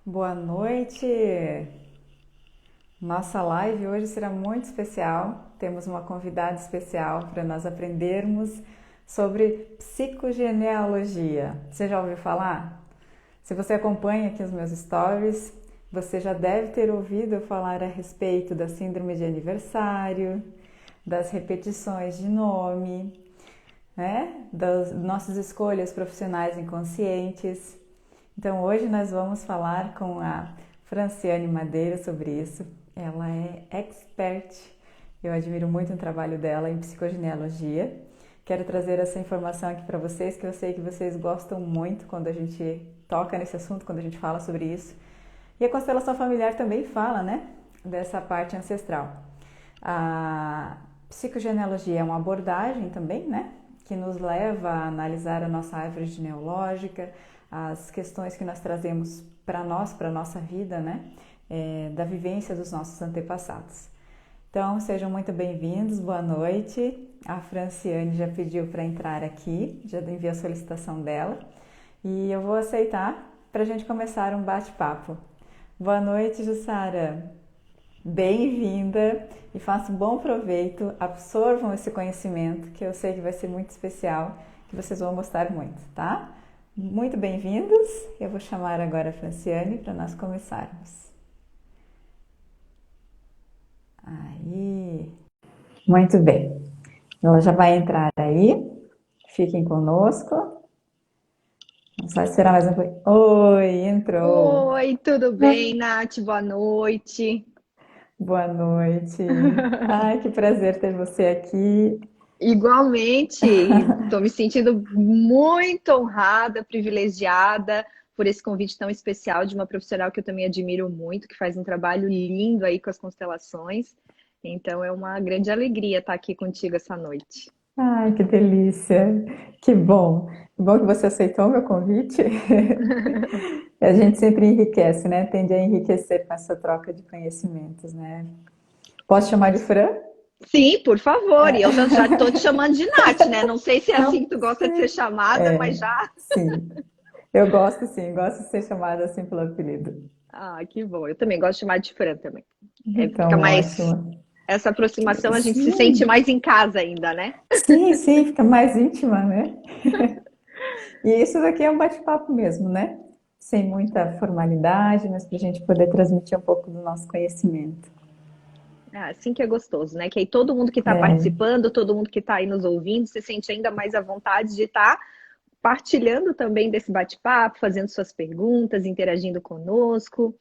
Boa noite! Nossa live hoje será muito especial. Temos uma convidada especial para nós aprendermos sobre psicogenealogia. Você já ouviu falar? Se você acompanha aqui os meus stories, você já deve ter ouvido eu falar a respeito da síndrome de aniversário, das repetições de nome, né? Das nossas escolhas profissionais inconscientes. Então hoje nós vamos falar com a Franciane Madeira sobre isso. Ela é expert. Eu admiro muito o trabalho dela em psicogenealogia. Quero trazer essa informação aqui para vocês, que eu sei que vocês gostam muito quando a gente toca nesse assunto, quando a gente fala sobre isso. E a constelação familiar também fala, né, dessa parte ancestral. A psicogenealogia é uma abordagem também, né, que nos leva a analisar a nossa árvore genealógica, as questões que nós trazemos para nós, para a nossa vida, né, da vivência dos nossos antepassados. Então, sejam muito bem-vindos, boa noite. A Franciane já pediu para entrar aqui, já enviei a solicitação dela e eu vou aceitar para a gente começar um bate-papo. Boa noite, Jussara. Bem-vinda e façam bom proveito, absorvam esse conhecimento que eu sei que vai ser muito especial, que vocês vão gostar muito, tá? Muito bem-vindos. Eu vou chamar agora a Franciane para nós começarmos. Aí, muito bem. Ela já vai entrar aí. Fiquem conosco. Só esperar mais um pouquinho. Oi, entrou. Oi, tudo bem, Nath? Boa noite. Boa noite. Ai, que prazer ter você aqui. Igualmente, estou me sentindo muito honrada, privilegiada por esse convite tão especial de uma profissional que eu também admiro muito, que faz um trabalho lindo aí com as constelações. Então é uma grande alegria estar aqui contigo essa noite. Ai, que delícia! Que bom! Que bom que você aceitou o meu convite. A gente sempre enriquece, né? Tende a enriquecer com essa troca de conhecimentos, né? Posso chamar de Fran? Sim, por favor. E eu já estou te chamando de Nath, né? Não sei se é assim que tu gosta de ser Sim. chamada, mas já. Sim. Eu gosto, sim, gosto de ser chamada assim pelo apelido. Ah, que bom. Eu também gosto de chamar de Fran também. É, fica Então, mais. ótimo. Essa aproximação a gente se sente Sim, mais em casa ainda, né? sim, sim, fica mais íntima, né? E isso daqui é um bate-papo mesmo, né? Sem muita formalidade, mas para a gente poder transmitir um pouco do nosso conhecimento. Ah, assim que é gostoso, né? Que aí todo mundo que está É, participando, todo mundo que está aí nos ouvindo, se sente ainda mais à vontade de estar partilhando também desse bate-papo, fazendo suas perguntas, interagindo conosco.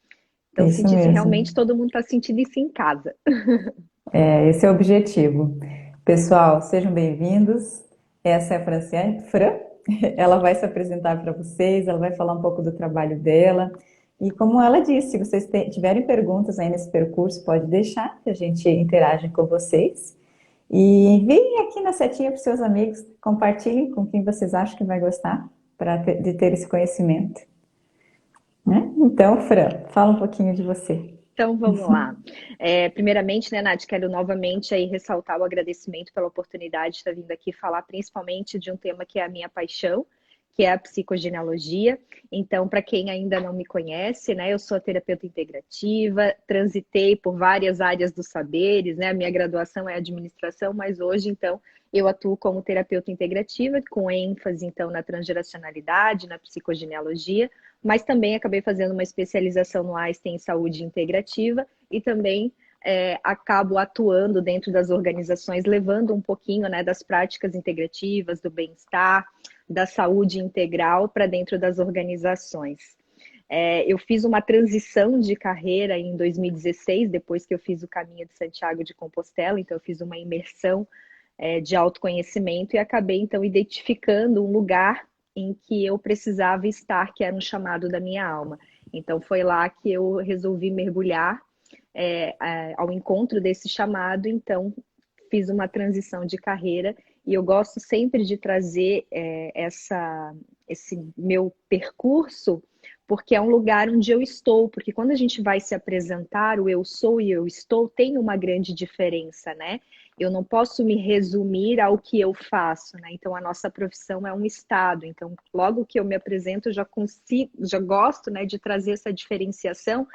Então, isso sentir se mesmo. realmente todo mundo está sentindo isso em casa. Esse é o objetivo. Pessoal, sejam bem-vindos. Essa é a Franciane, Fran. Ela vai se apresentar para vocês, ela vai falar um pouco do trabalho dela. E como ela disse, se vocês tiverem perguntas aí nesse percurso, pode deixar que a gente interage com vocês. E enviem aqui na setinha para os seus amigos, compartilhem com quem vocês acham que vai gostar de ter esse conhecimento, né? Então, Fran, fala um pouquinho de você. Então, vamos lá. Primeiramente, né, Nath, quero novamente aí ressaltar o agradecimento pela oportunidade de estar vindo aqui falar principalmente de um tema que é a minha paixão, que é a psicogenealogia. Então, para quem ainda não me conhece, né, eu sou a terapeuta integrativa, transitei por várias áreas dos saberes, né, a minha graduação é administração, mas hoje, então, eu atuo como terapeuta integrativa, com ênfase, então, na transgeracionalidade, na psicogenealogia, mas também acabei fazendo uma especialização no Einstein em saúde integrativa e também acabo atuando dentro das organizações, levando um pouquinho, né, das práticas integrativas, do bem-estar, da saúde integral para dentro das organizações. Eu fiz uma transição de carreira em 2016, depois que eu fiz o caminho de Santiago de Compostela, então eu fiz uma imersão de autoconhecimento e acabei então identificando um lugar em que eu precisava estar, que era um chamado da minha alma. Então foi lá que eu resolvi mergulhar ao encontro desse chamado, então fiz uma transição de carreira e eu gosto sempre de trazer esse meu percurso, porque é um lugar onde eu estou, porque quando a gente vai se apresentar, o eu sou e eu estou tem uma grande diferença, né? Eu não posso me resumir ao que eu faço, né? Então a nossa profissão é um estado. Então, logo que eu me apresento, eu já consigo, já gosto, né, de trazer essa diferenciação,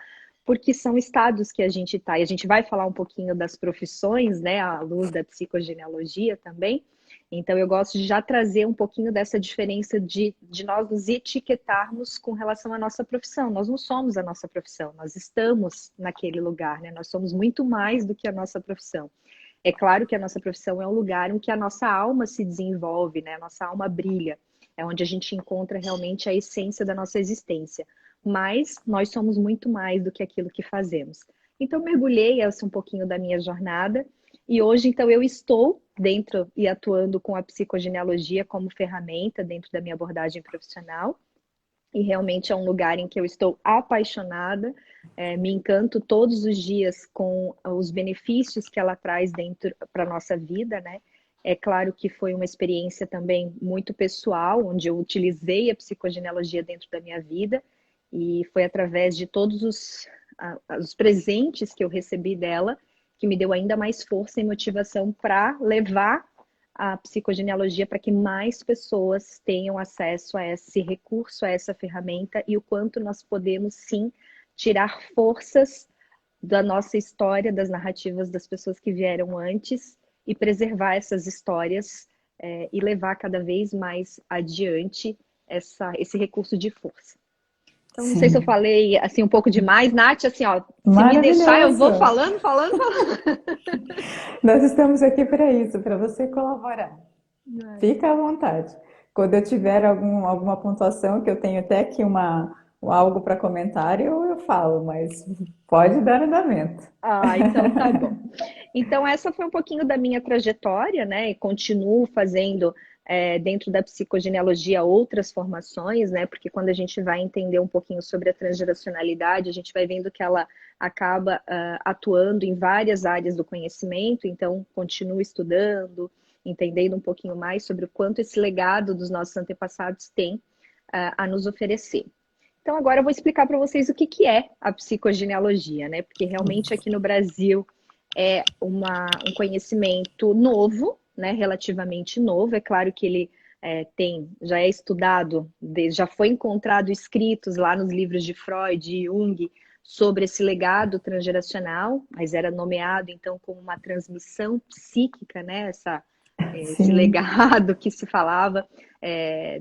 porque são estados que a gente está. E a gente vai falar um pouquinho das profissões, né, à luz da psicogenealogia também. Então, eu gosto de já trazer um pouquinho dessa diferença de nós nos etiquetarmos com relação à nossa profissão. Nós não somos a nossa profissão, nós estamos naquele lugar, né? Nós somos muito mais do que a nossa profissão. É claro que a nossa profissão é um lugar em que a nossa alma se desenvolve, né? A nossa alma brilha. É onde a gente encontra realmente a essência da nossa existência. Mas nós somos muito mais do que aquilo que fazemos. Então, mergulhei essa um pouquinho da minha jornada. E hoje, então, eu estou dentro e atuando com a psicogenealogia como ferramenta dentro da minha abordagem profissional. E realmente é um lugar em que eu estou apaixonada, me encanto todos os dias com os benefícios que ela traz dentro para a nossa vida, né? É claro que foi uma experiência também muito pessoal, onde eu utilizei a psicogenealogia dentro da minha vida, e foi através de todos os presentes que eu recebi dela que me deu ainda mais força e motivação para levar a psicogenealogia para que mais pessoas tenham acesso a esse recurso, a essa ferramenta, e o quanto nós podemos sim tirar forças da nossa história, das narrativas das pessoas que vieram antes e preservar essas histórias e levar cada vez mais adiante esse recurso de força. Então, não sei se eu Sim, falei assim um pouco demais, Nath, assim, ó, se me deixar, eu vou maravilhoso. falando, falando, falando. Nós estamos aqui para isso, para você colaborar. Ai, Fica à vontade. Quando eu tiver alguma pontuação, que eu tenho até aqui algo para comentar, eu falo, mas pode dar andamento. então tá bom. Então, essa foi um pouquinho da minha trajetória, né? E continuo fazendo dentro da psicogenealogia outras formações, né? Porque quando a gente vai entender um pouquinho sobre a transgeracionalidade, a gente vai vendo que ela acaba atuando em várias áreas do conhecimento, então continuo estudando, entendendo um pouquinho mais sobre o quanto esse legado dos nossos antepassados tem a nos oferecer. Então, agora eu vou explicar para vocês o que, que é a psicogenealogia, né? Porque realmente aqui no Brasil é um conhecimento novo, né? Relativamente novo. É claro que ele já é estudado, já foi encontrado escritos lá nos livros de Freud e Jung sobre esse legado transgeracional, mas era nomeado então como uma transmissão psíquica, né? Esse Sim, legado que se falava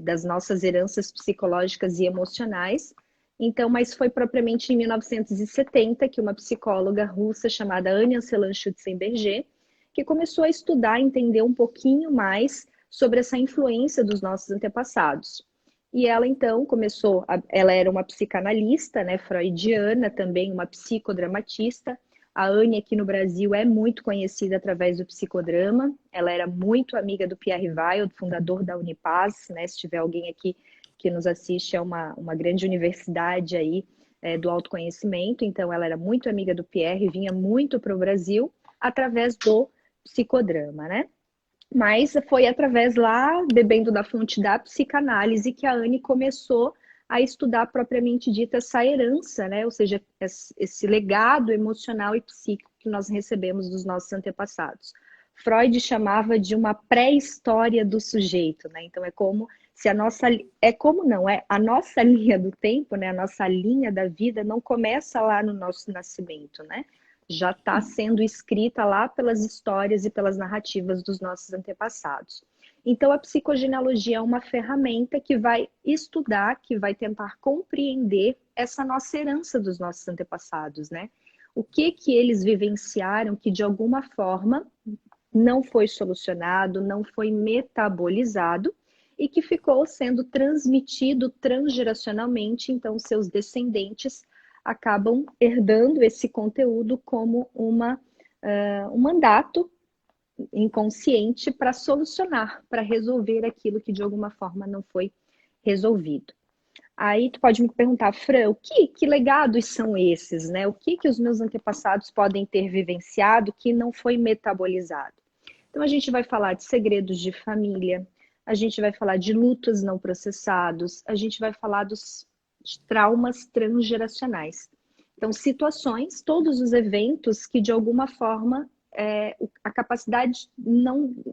das nossas heranças psicológicas e emocionais. Então, mas foi propriamente em 1970 que uma psicóloga russa chamada Ania Selan-Schutzenberger, que começou a estudar, entender um pouquinho mais sobre essa influência dos nossos antepassados. E ela então ela era uma psicanalista, né, freudiana, também uma psicodramatista. A Anne aqui no Brasil é muito conhecida através do psicodrama. Ela era muito amiga do Pierre Weil, fundador da Unipaz, né? Se tiver alguém aqui que nos assiste, é uma grande universidade aí do autoconhecimento. Então, ela era muito amiga do Pierre, vinha muito para o Brasil através do psicodrama, né? Mas foi através lá, bebendo da fonte da psicanálise, que a Anne começou a estudar propriamente dita essa herança, né? Ou seja, esse legado emocional e psíquico que nós recebemos dos nossos antepassados. Freud chamava de uma pré-história do sujeito, né? Então é como se a nossa a nossa linha do tempo, né? A nossa linha da vida não começa lá no nosso nascimento, né? Já está sendo escrita lá pelas histórias e pelas narrativas dos nossos antepassados. Então, a psicogenealogia é uma ferramenta que vai estudar, que vai tentar compreender essa nossa herança dos nossos antepassados, né? O que eles vivenciaram que, de alguma forma, não foi solucionado, não foi metabolizado e que ficou sendo transmitido transgeracionalmente, então seus descendentes acabam herdando esse conteúdo como um mandato inconsciente para solucionar, para resolver aquilo que de alguma forma não foi resolvido. Aí tu pode me perguntar, Fran, que legados são esses, né? O que os meus antepassados podem ter vivenciado que não foi metabolizado? Então a gente vai falar de segredos de família, a gente vai falar de lutos não processados, a gente vai falar dos traumas transgeracionais. Então, situações, todos os eventos que de alguma forma a capacidade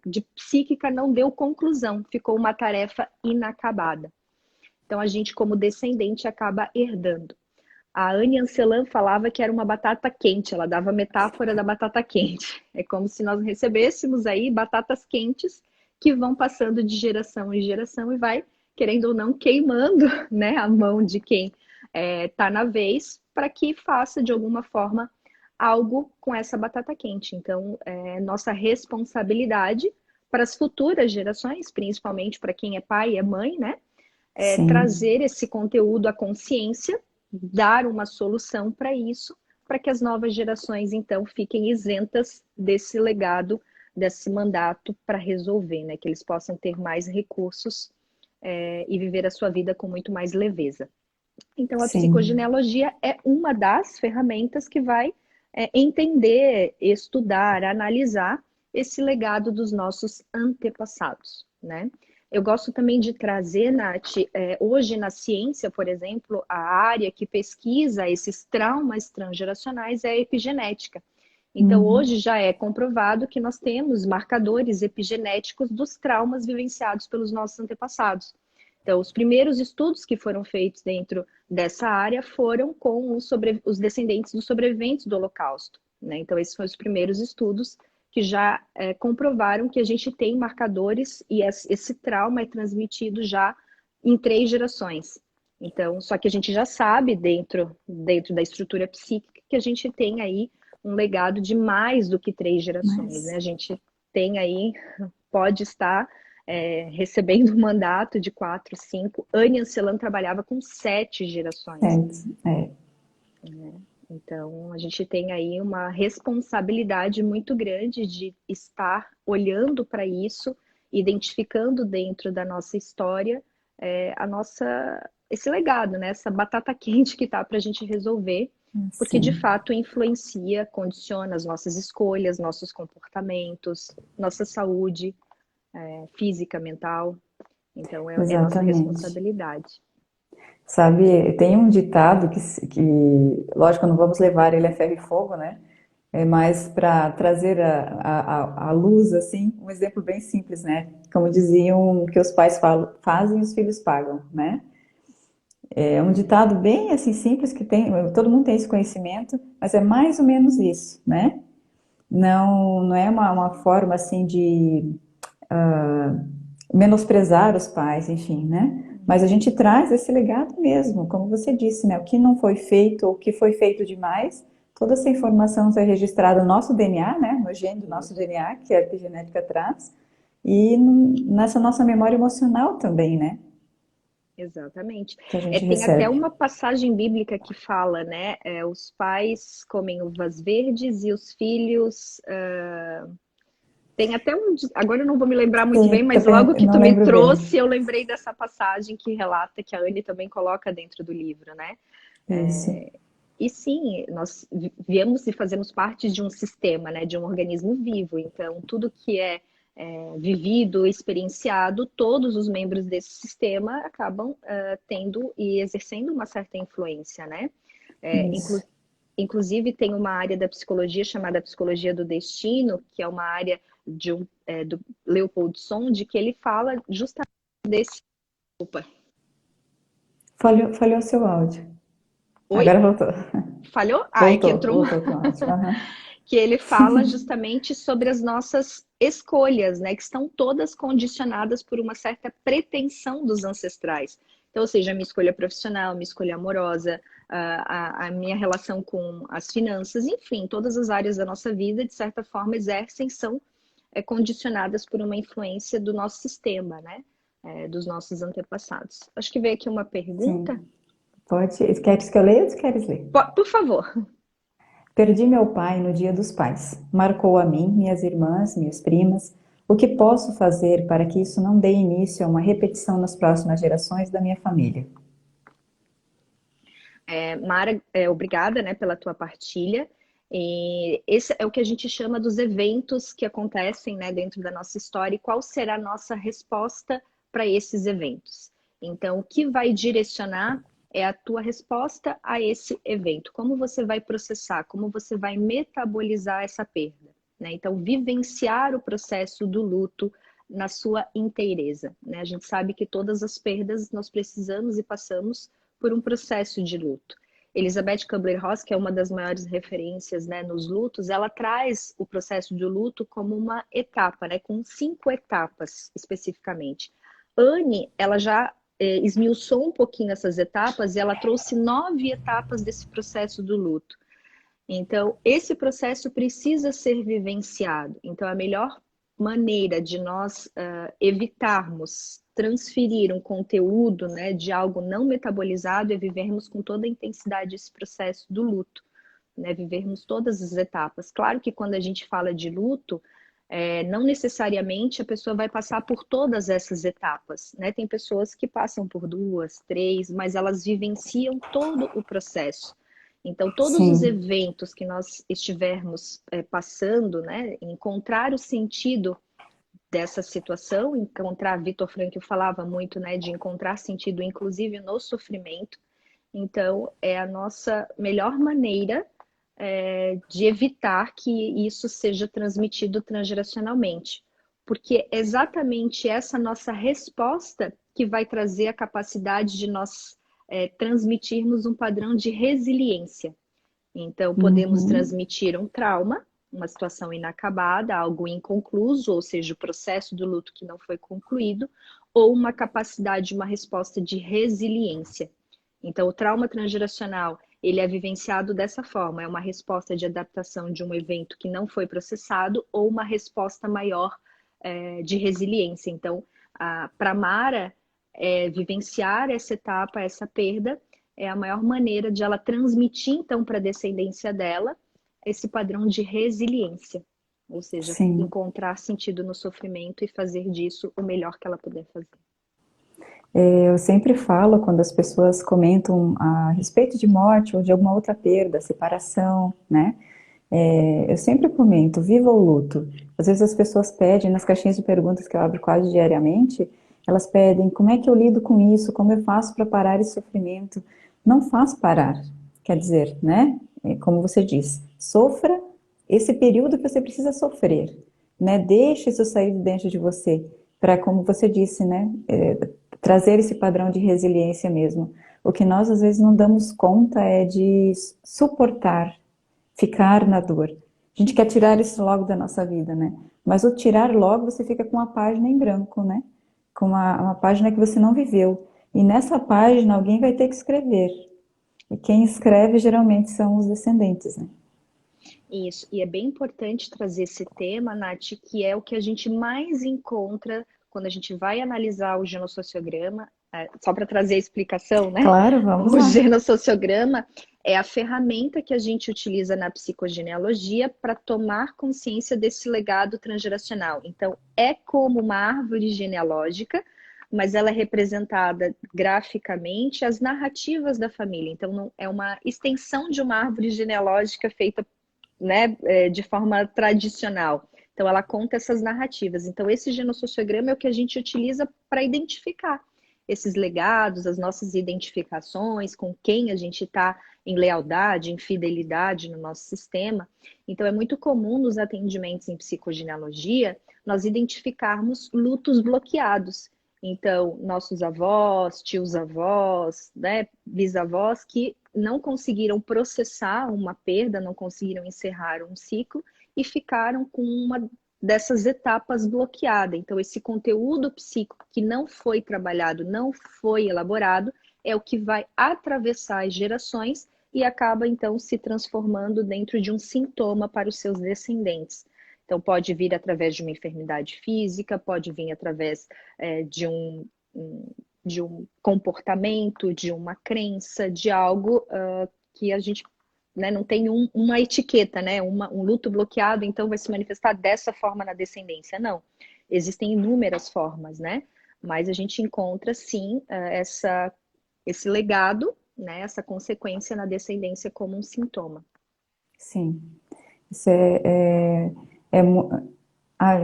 de psíquica não deu conclusão, ficou uma tarefa inacabada. Então, a gente, como descendente, acaba herdando. A Anne Ancelan falava que era uma batata quente, ela dava a metáfora da batata quente. É como se nós recebêssemos aí batatas quentes que vão passando de geração em geração e vai, querendo ou não, queimando, né, a mão de quem está na vez para que faça, de alguma forma, algo com essa batata quente. Então, nossa responsabilidade para as futuras gerações, principalmente para quem é pai e é mãe, né? Sim, Trazer esse conteúdo à consciência, dar uma solução para isso, para que as novas gerações, então, fiquem isentas desse legado, desse mandato para resolver, né? Que eles possam ter mais recursos e viver a sua vida com muito mais leveza. Então, a sim. psicogenealogia é uma das ferramentas que vai entender, estudar, analisar esse legado dos nossos antepassados, né? Eu gosto também de trazer, Nath, hoje na ciência, por exemplo, a área que pesquisa esses traumas transgeracionais é a epigenética. Então, Uhum. hoje já é comprovado que nós temos marcadores epigenéticos dos traumas vivenciados pelos nossos antepassados. Então, os primeiros estudos que foram feitos dentro dessa área foram com os descendentes dos sobreviventes do Holocausto, né? Então, esses foram os primeiros estudos que já comprovaram que a gente tem marcadores e esse trauma é transmitido já em 3 gerações. Então, só que a gente já sabe dentro da estrutura psíquica que a gente tem aí um legado de mais do que 3 gerações, né? Mas, A gente tem aí, pode estar recebendo um mandato de 4, 5. Anne Ancelan trabalhava com 7 gerações. certo. É. Então, a gente tem aí uma responsabilidade muito grande de estar olhando para isso, identificando dentro da nossa história esse legado, né? Essa batata quente que tá para a gente resolver, porque de Sim, fato influencia, condiciona as nossas escolhas, nossos comportamentos, nossa saúde física, mental. Então, é nossa exatamente. responsabilidade. Sabe, tem um ditado lógico, não vamos levar ele a ferro e fogo, né? É mais para trazer a luz, assim, um exemplo bem simples, né? Como diziam que os pais fazem, os filhos pagam, né? É um ditado bem assim simples que tem, todo mundo tem esse conhecimento, mas é mais ou menos isso, né? Não é uma forma assim de menosprezar os pais, enfim, né? Mas a gente traz esse legado mesmo, como você disse, né? O que não foi feito ou o que foi feito demais, toda essa informação está registrada no nosso DNA, né? No gene do nosso Isso. DNA, que a epigenética traz, e nessa nossa memória emocional também, né? Exatamente. Que a gente Tem até recebe. uma passagem bíblica que fala, né? Os pais comem uvas verdes e os filhos. Tem até um. Agora eu não vou me lembrar muito bem, Sim, mas também logo que não tu me lembro trouxe, bem. eu lembrei dessa passagem que relata que a Anne também coloca dentro do livro, né? Isso. E sim, nós viemos e fazemos parte de um sistema, né, de um organismo vivo. Então, tudo que é vivido, experienciado, todos os membros desse sistema acabam tendo e exercendo uma certa influência, né? É, inclu Isso. Inclusive, tem uma área da psicologia chamada psicologia do destino, que é uma área do Leopold Sonde, que ele fala justamente desse. Opa, Falhou seu áudio. oi? Agora voltou. Falhou? Ah, é que Voltou, entrou uma. voltou com o áudio. Aham. Que ele fala justamente sobre as nossas escolhas, né, que estão todas condicionadas por uma certa pretensão dos ancestrais. Então, ou seja, a minha escolha profissional, a minha escolha amorosa, a minha relação com as finanças, enfim, todas as áreas da nossa vida, de certa forma, exercem, são condicionadas por uma influência do nosso sistema, né, dos nossos antepassados. Acho que veio aqui uma pergunta. Sim. Pode. Queres que eu leia ou tu queres ler? Por favor. Perdi meu pai no Dia dos Pais. Marcou a mim, minhas irmãs, minhas primas. O que posso fazer para que isso não dê início a uma repetição nas próximas gerações da minha família? Mara, obrigada, né, pela tua partilha. E esse é o que a gente chama dos eventos que acontecem, né, dentro da nossa história e qual será a nossa resposta para esses eventos. Então, o que vai direcionar é a tua resposta a esse evento. Como você vai processar, como você vai metabolizar essa perda, né? Então, vivenciar o processo do luto na sua inteireza, né? A gente sabe que todas as perdas nós precisamos e passamos por um processo de luto. Elizabeth Kubler-Ross, que é uma das maiores referências, né, nos lutos, ela traz o processo de luto como uma etapa, né, com 5 etapas especificamente. Anne, ela já esmiuçou um pouquinho essas etapas e ela trouxe 9 etapas desse processo do luto. Então, esse processo precisa ser vivenciado. Então, a melhor maneira de nós evitarmos transferir um conteúdo, né, de algo não metabolizado é vivermos com toda a intensidade esse processo do luto, né, vivermos todas as etapas. Claro que quando a gente fala de luto, não necessariamente a pessoa vai passar por todas essas etapas, né? Tem pessoas que passam por 2, 3, mas elas vivenciam todo o processo. Então, todos os Sim, eventos que nós estivermos passando, né? Encontrar o sentido dessa situação, encontrar, Viktor Frankl falava muito, né? De encontrar sentido, inclusive no sofrimento. Então, é a nossa melhor maneira de evitar que isso seja transmitido transgeracionalmente. Porque é exatamente essa nossa resposta que vai trazer a capacidade de nós transmitirmos um padrão de resiliência. Então, podemos uhum, transmitir um trauma, uma situação inacabada, algo inconcluso, ou seja, o processo do luto que não foi concluído, ou uma capacidade, uma resposta de resiliência. Então, o trauma transgeracional, ele é vivenciado dessa forma, é uma resposta de adaptação de um evento que não foi processado ou uma resposta maior de resiliência. Então, para Mara, vivenciar essa etapa, essa perda, é a maior maneira de ela transmitir, então, para a descendência dela, esse padrão de resiliência. Ou seja, sim. encontrar sentido no sofrimento e fazer disso o melhor que ela puder fazer. Eu sempre falo quando as pessoas comentam a respeito de morte ou de alguma outra perda, separação, né? Eu sempre comento, viva o luto. Às vezes as pessoas pedem, nas caixinhas de perguntas que eu abro quase diariamente, elas pedem como é que eu lido com isso, como eu faço para parar esse sofrimento. Não faz parar, quer dizer, né? Como você diz, sofra esse período que você precisa sofrer, né? Deixe isso sair de dentro de você, para, como você disse, né? Trazer esse padrão de resiliência mesmo. O que nós às vezes não damos conta é de suportar, ficar na dor. A gente quer tirar isso logo da nossa vida, né? Mas o tirar logo, você fica com uma página em branco, né? Com uma página que você não viveu. E nessa página alguém vai ter que escrever. E quem escreve geralmente são os descendentes, né? Isso, e é bem importante trazer esse tema, Nath, que é o que a gente mais encontra quando a gente vai analisar o genossociograma, só para trazer a explicação, né? Claro, vamos O lá. genossociograma é a ferramenta que a gente utiliza na psicogenealogia para tomar consciência desse legado transgeracional. Então, é como uma árvore genealógica, mas ela é representada graficamente as narrativas da família. Então, não, é uma extensão de uma árvore genealógica feita, né, de forma tradicional. Então, ela conta essas narrativas. Então, esse genossociograma é o que a gente utiliza para identificar esses legados, as nossas identificações, com quem a gente está em lealdade, em fidelidade no nosso sistema. Então, é muito comum nos atendimentos em psicogenealogia nós identificarmos lutos bloqueados. Então, nossos avós, tios-avós, né, bisavós que não conseguiram processar uma perda, não conseguiram encerrar um ciclo e ficaram com uma dessas etapas bloqueada. Então, esse conteúdo psíquico que não foi trabalhado, não foi elaborado, é o que vai atravessar as gerações e acaba, então, se transformando dentro de um sintoma para os seus descendentes. Então, pode vir através de uma enfermidade física, pode vir através de de um comportamento, de uma crença, de algo que a gente, né, não tem uma etiqueta, né, um luto bloqueado, então vai se manifestar dessa forma na descendência. Não. Existem inúmeras formas, né? Mas a gente encontra, sim, esse legado, né, essa consequência na descendência como um sintoma. Sim. Isso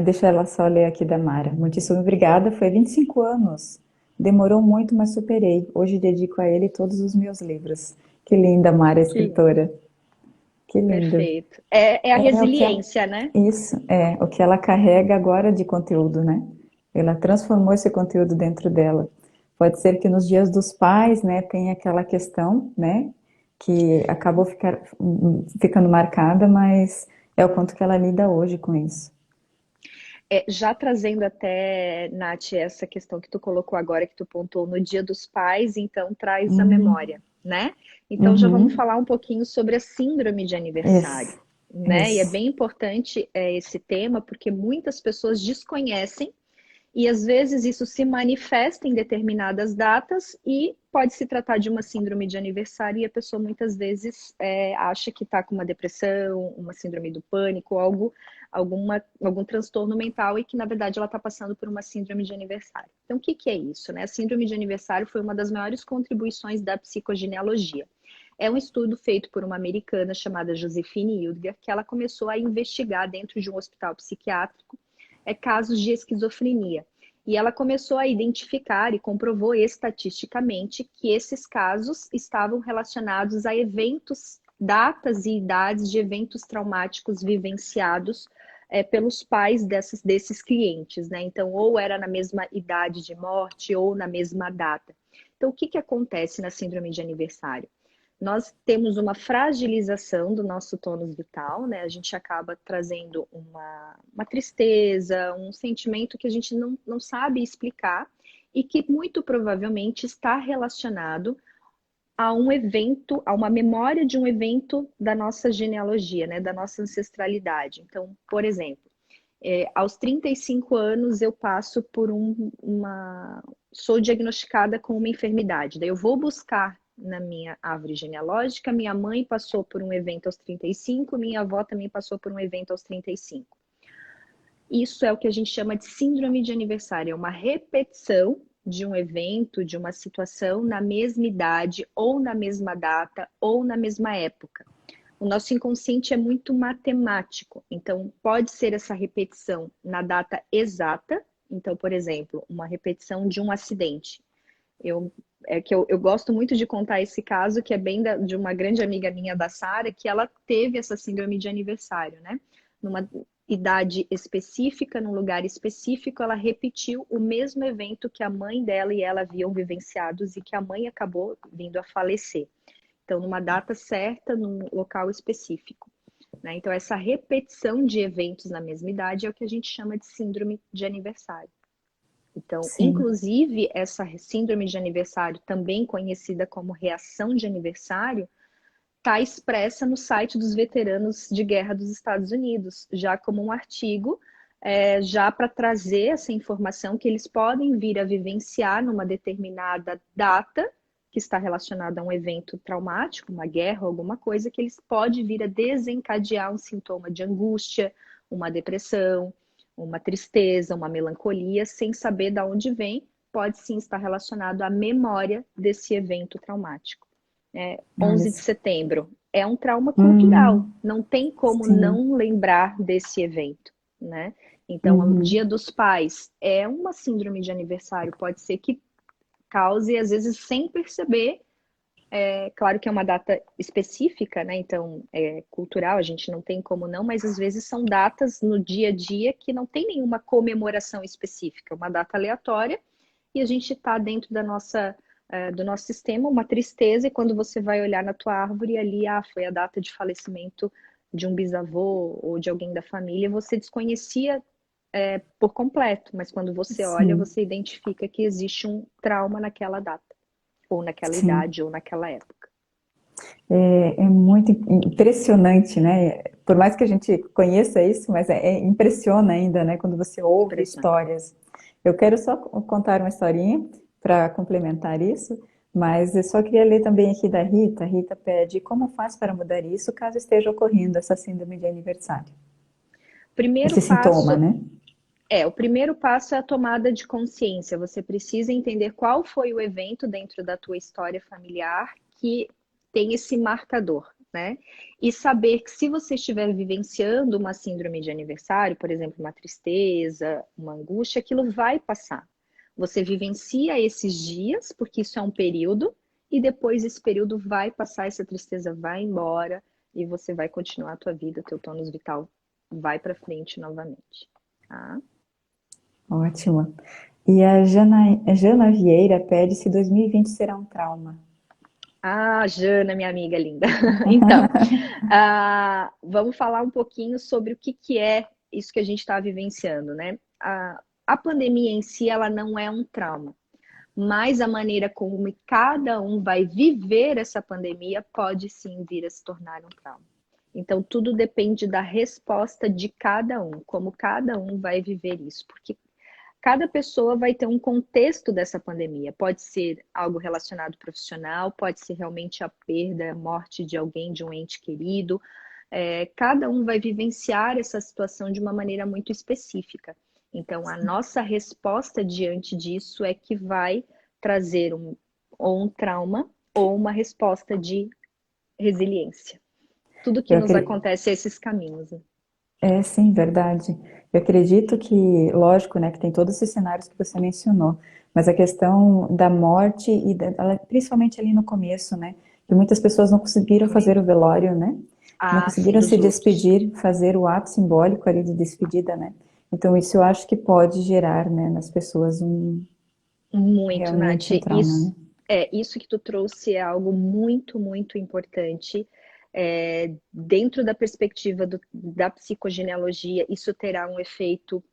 deixa ela só ler aqui da Mara. Muitíssimo obrigada. Foi 25 anos Demorou muito, mas superei. Hoje dedico a ele todos os meus livros. Que linda, Mara, Que lindo, escritora. Que lindo. perfeito. É a É o que ela, resiliência, né? isso é o que ela carrega agora de conteúdo, né? Ela transformou esse conteúdo dentro dela. Pode ser que nos dias dos pais, né, tenha aquela questão, né, que acabou ficando marcada, mas é o quanto que ela lida hoje com isso. Já trazendo até, Nath, essa questão que tu colocou agora, que tu pontuou no Dia dos Pais, então traz a Hum, memória, né? Então já vamos uhum, falar um pouquinho sobre a síndrome de aniversário, isso, né? E é isso. bem importante esse tema, porque muitas pessoas desconhecem e às vezes isso se manifesta em determinadas datas e pode se tratar de uma síndrome de aniversário e a pessoa muitas vezes acha que está com uma depressão, uma síndrome do pânico, algum transtorno mental e que na verdade ela está passando por uma síndrome de aniversário. Então o que, que é isso? Né? A síndrome de aniversário foi uma das maiores contribuições da psicogenealogia. É um estudo feito por uma americana chamada Josephine Hildger, que ela começou a investigar dentro de um hospital psiquiátrico casos de esquizofrenia. E ela começou a identificar e comprovou estatisticamente que esses casos estavam relacionados a eventos, datas e idades de eventos traumáticos vivenciados pelos pais desses clientes, né? Então, ou era na mesma idade de morte ou na mesma data. Então, o que, que acontece na síndrome de aniversário? Nós temos uma fragilização do nosso tônus vital, né? A gente acaba trazendo uma tristeza, um sentimento que a gente não sabe explicar e que muito provavelmente está relacionado a um evento, a uma memória de um evento da nossa genealogia, né? Da nossa ancestralidade. Então, por exemplo, aos 35 anos eu passo por sou diagnosticada com uma enfermidade. Daí eu vou buscar na minha árvore genealógica, minha mãe passou por um evento aos 35, minha avó também passou por um evento aos 35. Isso é o que a gente chama de síndrome de aniversário, é uma repetição de um evento, de uma situação na mesma idade, ou na mesma data, ou na mesma época. O nosso inconsciente é muito matemático, então pode ser essa repetição na data exata. Então, por exemplo, uma repetição de um acidente. Eu, eu gosto muito de contar esse caso, que é bem de uma grande amiga minha da Sara, que ela teve essa síndrome de aniversário, né? Numa idade específica, num lugar específico, ela repetiu o mesmo evento que a mãe dela e ela haviam vivenciados e que a mãe acabou vindo a falecer. Então, numa data certa, num local específico. Né? Então, essa repetição de eventos na mesma idade é o que a gente chama de síndrome de aniversário. Então, Sim. inclusive, essa síndrome de aniversário, também conhecida como reação de aniversário, está expressa no site dos veteranos de guerra dos Estados Unidos, já como um artigo, já para trazer essa informação que eles podem vir a vivenciar numa determinada data que está relacionada a um evento traumático, uma guerra, alguma coisa, que eles podem vir a desencadear um sintoma de angústia, uma depressão, uma tristeza, uma melancolia, sem saber de onde vem, pode sim estar relacionado à memória desse evento traumático. Olha 11 de só. setembro é um trauma cultural, Uhum, não tem como sim. não lembrar desse evento, né? Então, o Dia Uhum, dos Pais é uma síndrome de aniversário, pode ser que cause, às vezes, sem perceber. Claro que é uma data específica, né? Então, é cultural, a gente não tem como não, mas às vezes são datas no dia a dia que não tem nenhuma comemoração específica, uma data aleatória, e a gente está dentro do nosso sistema, uma tristeza, e quando você vai olhar na tua árvore ali, foi a data de falecimento de um bisavô ou de alguém da família, você desconhecia por completo, mas quando você olha, sim, você identifica que existe um trauma naquela data, ou naquela sim. idade, ou naquela época. É muito impressionante, né? Por mais que a gente conheça isso, mas impressiona ainda, né? Quando você ouve Impressionante. histórias. Eu quero só contar uma historinha para complementar isso, mas eu só queria ler também aqui da Rita. A Rita pede como faz para mudar isso caso esteja ocorrendo essa síndrome de aniversário. Primeiro Esse sintoma, passo né? o primeiro passo é a tomada de consciência. Você precisa entender qual foi o evento dentro da tua história familiar que tem esse marcador, né? E saber que se você estiver vivenciando uma síndrome de aniversário, por exemplo, uma tristeza, uma angústia, aquilo vai passar. Você vivencia esses dias, porque isso é um período, e depois esse período vai passar, essa tristeza vai embora, e você vai continuar a tua vida, teu tônus vital vai para frente novamente. Tá? Ótimo. E a Jana Vieira pede se 2020 será um trauma. Ah, Jana, minha amiga linda. Então, vamos falar um pouquinho sobre o que, que é isso que a gente está vivenciando, né? A pandemia em si, ela não é um trauma, mas a maneira como cada um vai viver essa pandemia pode sim vir a se tornar um trauma. Então, tudo depende da resposta de cada um, como cada um vai viver isso, porque cada pessoa vai ter um contexto dessa pandemia. Pode ser algo relacionado profissional, pode ser realmente a perda, a morte de alguém, de um ente querido. Cada um vai vivenciar essa situação de uma maneira muito específica. Então, a nossa resposta diante disso é que vai trazer ou um trauma ou uma resposta de resiliência. Tudo que Eu nos acredito. acontece é esses caminhos. Né? É, sim, verdade. Eu acredito que, lógico, né, que tem todos esses cenários que você mencionou, mas a questão da morte principalmente ali no começo, né, que muitas pessoas não conseguiram Também. fazer o velório, né, não Ah, sim, conseguiram dos se lutos. despedir, fazer o ato simbólico ali de despedida, né. Então isso eu acho que pode gerar, né, nas pessoas Muito, Nath. realmente um trauma, né. Isso que tu trouxe é algo muito, muito importante. Dentro da perspectiva da psicogenealogia, isso terá um efeito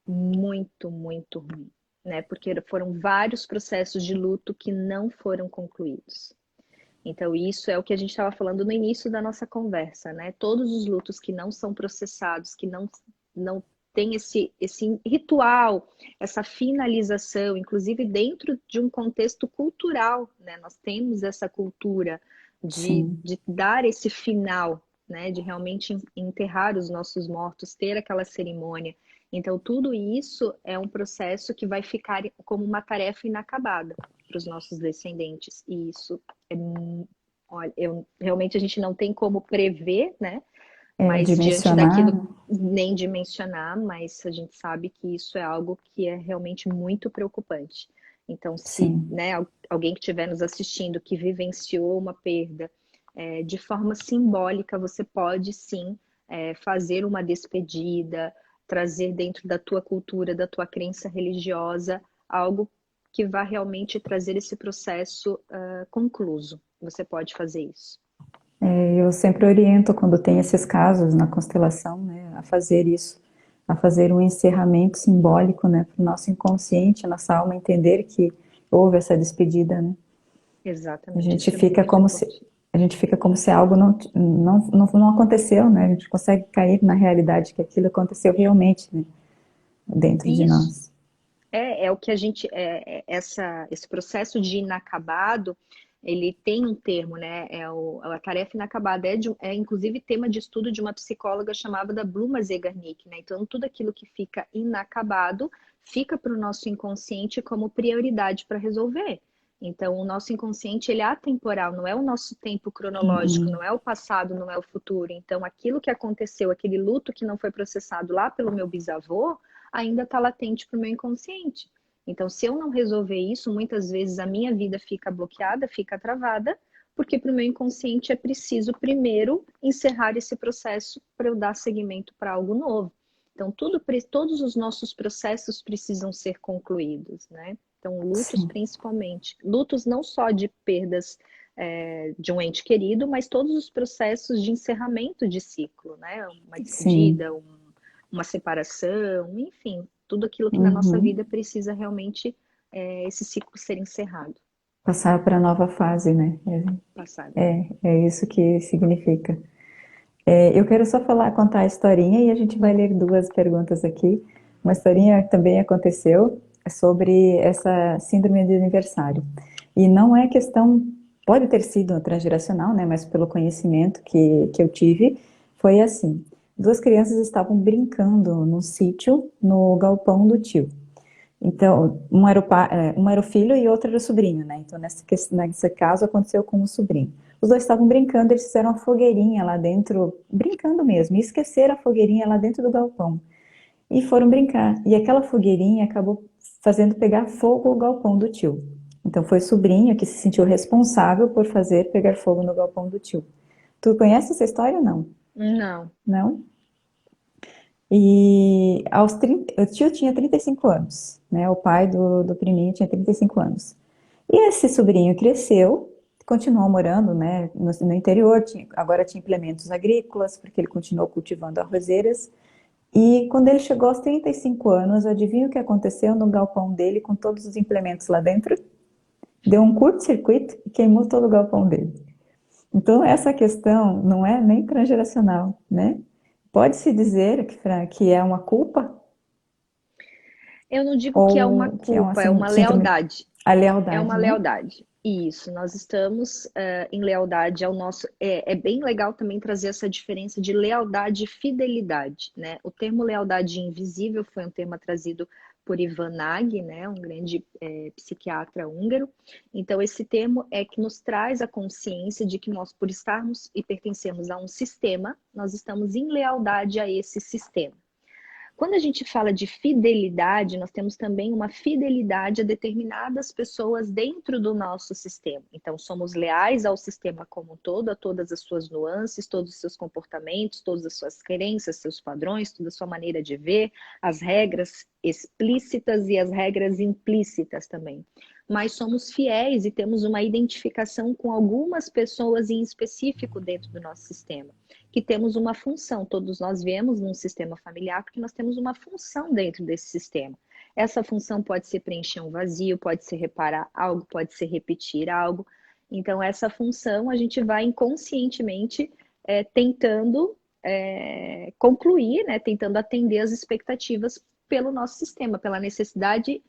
muito, muito ruim, né? Porque foram vários processos de luto que não foram concluídos. Então, isso é o que a gente estava falando no início da nossa conversa, né? Todos os lutos que não são processados, que não tem esse ritual, essa finalização, inclusive dentro de um contexto cultural, né? Nós temos essa cultura Sim, de dar esse final, né? De realmente enterrar os nossos mortos, ter aquela cerimônia. Então, tudo isso é um processo que vai ficar como uma tarefa inacabada para os nossos descendentes. E isso olha, realmente a gente não tem como prever, né? Mas diante dimensionar, daquilo, né? nem dimensionar, mas a gente sabe que isso é algo que é realmente muito preocupante. Então, se Sim. né, alguém que estiver nos assistindo que vivenciou uma perda, de forma simbólica, você pode sim fazer uma despedida, trazer dentro da tua cultura, da tua crença religiosa, algo que vá realmente trazer esse processo concluso. Você pode fazer isso. Eu sempre oriento quando tem esses casos na constelação, né, a fazer isso, a fazer um encerramento simbólico, né, para o nosso inconsciente, a nossa alma entender que houve essa despedida, né. A Exatamente, gente isso é fica muito como se importante. a gente fica como se algo não aconteceu, né? A gente consegue cair na realidade que aquilo aconteceu realmente, né, dentro de Isso nós. é o que a gente, esse processo de inacabado, ele tem um termo, né? A tarefa inacabada é inclusive tema de estudo de uma psicóloga chamada Bluma Zegarnik, né? Então tudo aquilo que fica inacabado fica para o nosso inconsciente como prioridade para resolver. Então o nosso inconsciente ele é atemporal, não é o nosso tempo cronológico, não é o passado, não é o futuro. Então aquilo que aconteceu, aquele luto que não foi processado lá pelo meu bisavô, ainda está latente para o meu inconsciente. Então, se eu não resolver isso, muitas vezes a minha vida fica bloqueada, fica travada, porque para o meu inconsciente é preciso primeiro encerrar esse processo para eu dar seguimento para algo novo. Então, todos os nossos processos precisam ser concluídos, né? Então, lutos Sim, principalmente. Lutos não só de perdas de um ente querido, mas todos os processos de encerramento de ciclo, né? Uma sim. despedida, uma separação, enfim, tudo aquilo que na nossa Uhum. vida precisa realmente esse ciclo ser encerrado, Passar para a nova fase, né? passado. É isso que significa. Eu quero só contar a historinha e a gente vai ler duas perguntas aqui. Uma historinha que também aconteceu sobre essa síndrome de aniversário. E não é questão, pode ter sido transgeracional, né? Mas pelo conhecimento que eu tive, foi assim. Duas crianças estavam brincando num sítio no galpão do tio. Então, um era o filho e outro era o sobrinho, né? Então, nesse caso, aconteceu com o sobrinho. Os dois estavam brincando, eles fizeram uma fogueirinha lá dentro, brincando mesmo, e esqueceram a fogueirinha lá dentro do galpão. E foram brincar. E aquela fogueirinha acabou fazendo pegar fogo o galpão do tio. Então foi o sobrinho que se sentiu responsável por fazer pegar fogo no galpão do tio. Tu conhece essa história ou não? Não. Não? E aos 30, o tio tinha 35 anos, né? O pai do priminho tinha 35 anos. E esse sobrinho cresceu, continuou morando, né, no interior, agora tinha implementos agrícolas, porque ele continuou cultivando arrozeiras. E quando ele chegou aos 35 anos, adivinha o que aconteceu no galpão dele com todos os implementos lá dentro? Deu um curto-circuito e queimou todo o galpão dele. Então, essa questão não é nem transgeracional, né? Pode-se dizer que é uma culpa Eu não digo que é uma ou que é uma culpa, é uma síndrome, lealdade. a É lealdade, uma né? lealdade. Isso, nós estamos em lealdade ao nosso. É bem legal também trazer essa diferença de lealdade e fidelidade, né? O termo lealdade invisível foi um termo trazido por Ivan Nagy, né? Um grande psiquiatra húngaro. Então, esse termo é que nos traz a consciência de que nós, por estarmos e pertencermos a um sistema, nós estamos em lealdade a esse sistema. Quando a gente fala de fidelidade, nós temos também uma fidelidade a determinadas pessoas dentro do nosso sistema. Então, somos leais ao sistema como um todo, a todas as suas nuances, todos os seus comportamentos, todas as suas crenças, seus padrões, toda a sua maneira de ver, as regras explícitas e as regras implícitas também. Mas somos fiéis e temos uma identificação com algumas pessoas em específico dentro do nosso sistema, que temos uma função. Todos nós vemos num sistema familiar porque nós temos uma função dentro desse sistema. Essa função pode ser preencher um vazio, pode ser reparar algo, pode ser repetir algo. Então, essa função a gente vai inconscientemente tentando concluir, né, tentando atender as expectativas pelo nosso sistema, pela necessidade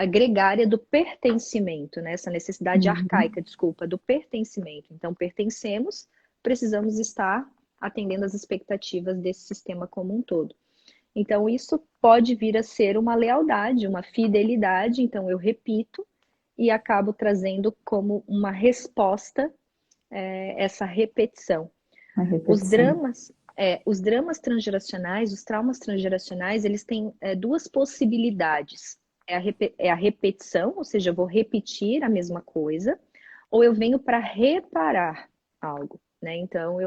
gregária do pertencimento, né? Essa necessidade Uhum. arcaica, desculpa, do pertencimento. Então, pertencemos, precisamos estar atendendo às expectativas desse sistema como um todo. Então, isso pode vir a ser uma lealdade, uma fidelidade. Então, eu repito e acabo trazendo como uma resposta essa repetição. A Os repetição. dramas, os dramas transgeracionais, os traumas transgeracionais, eles têm duas possibilidades. É a repetição, ou seja, eu vou repetir a mesma coisa, ou eu venho para reparar algo, né? Então,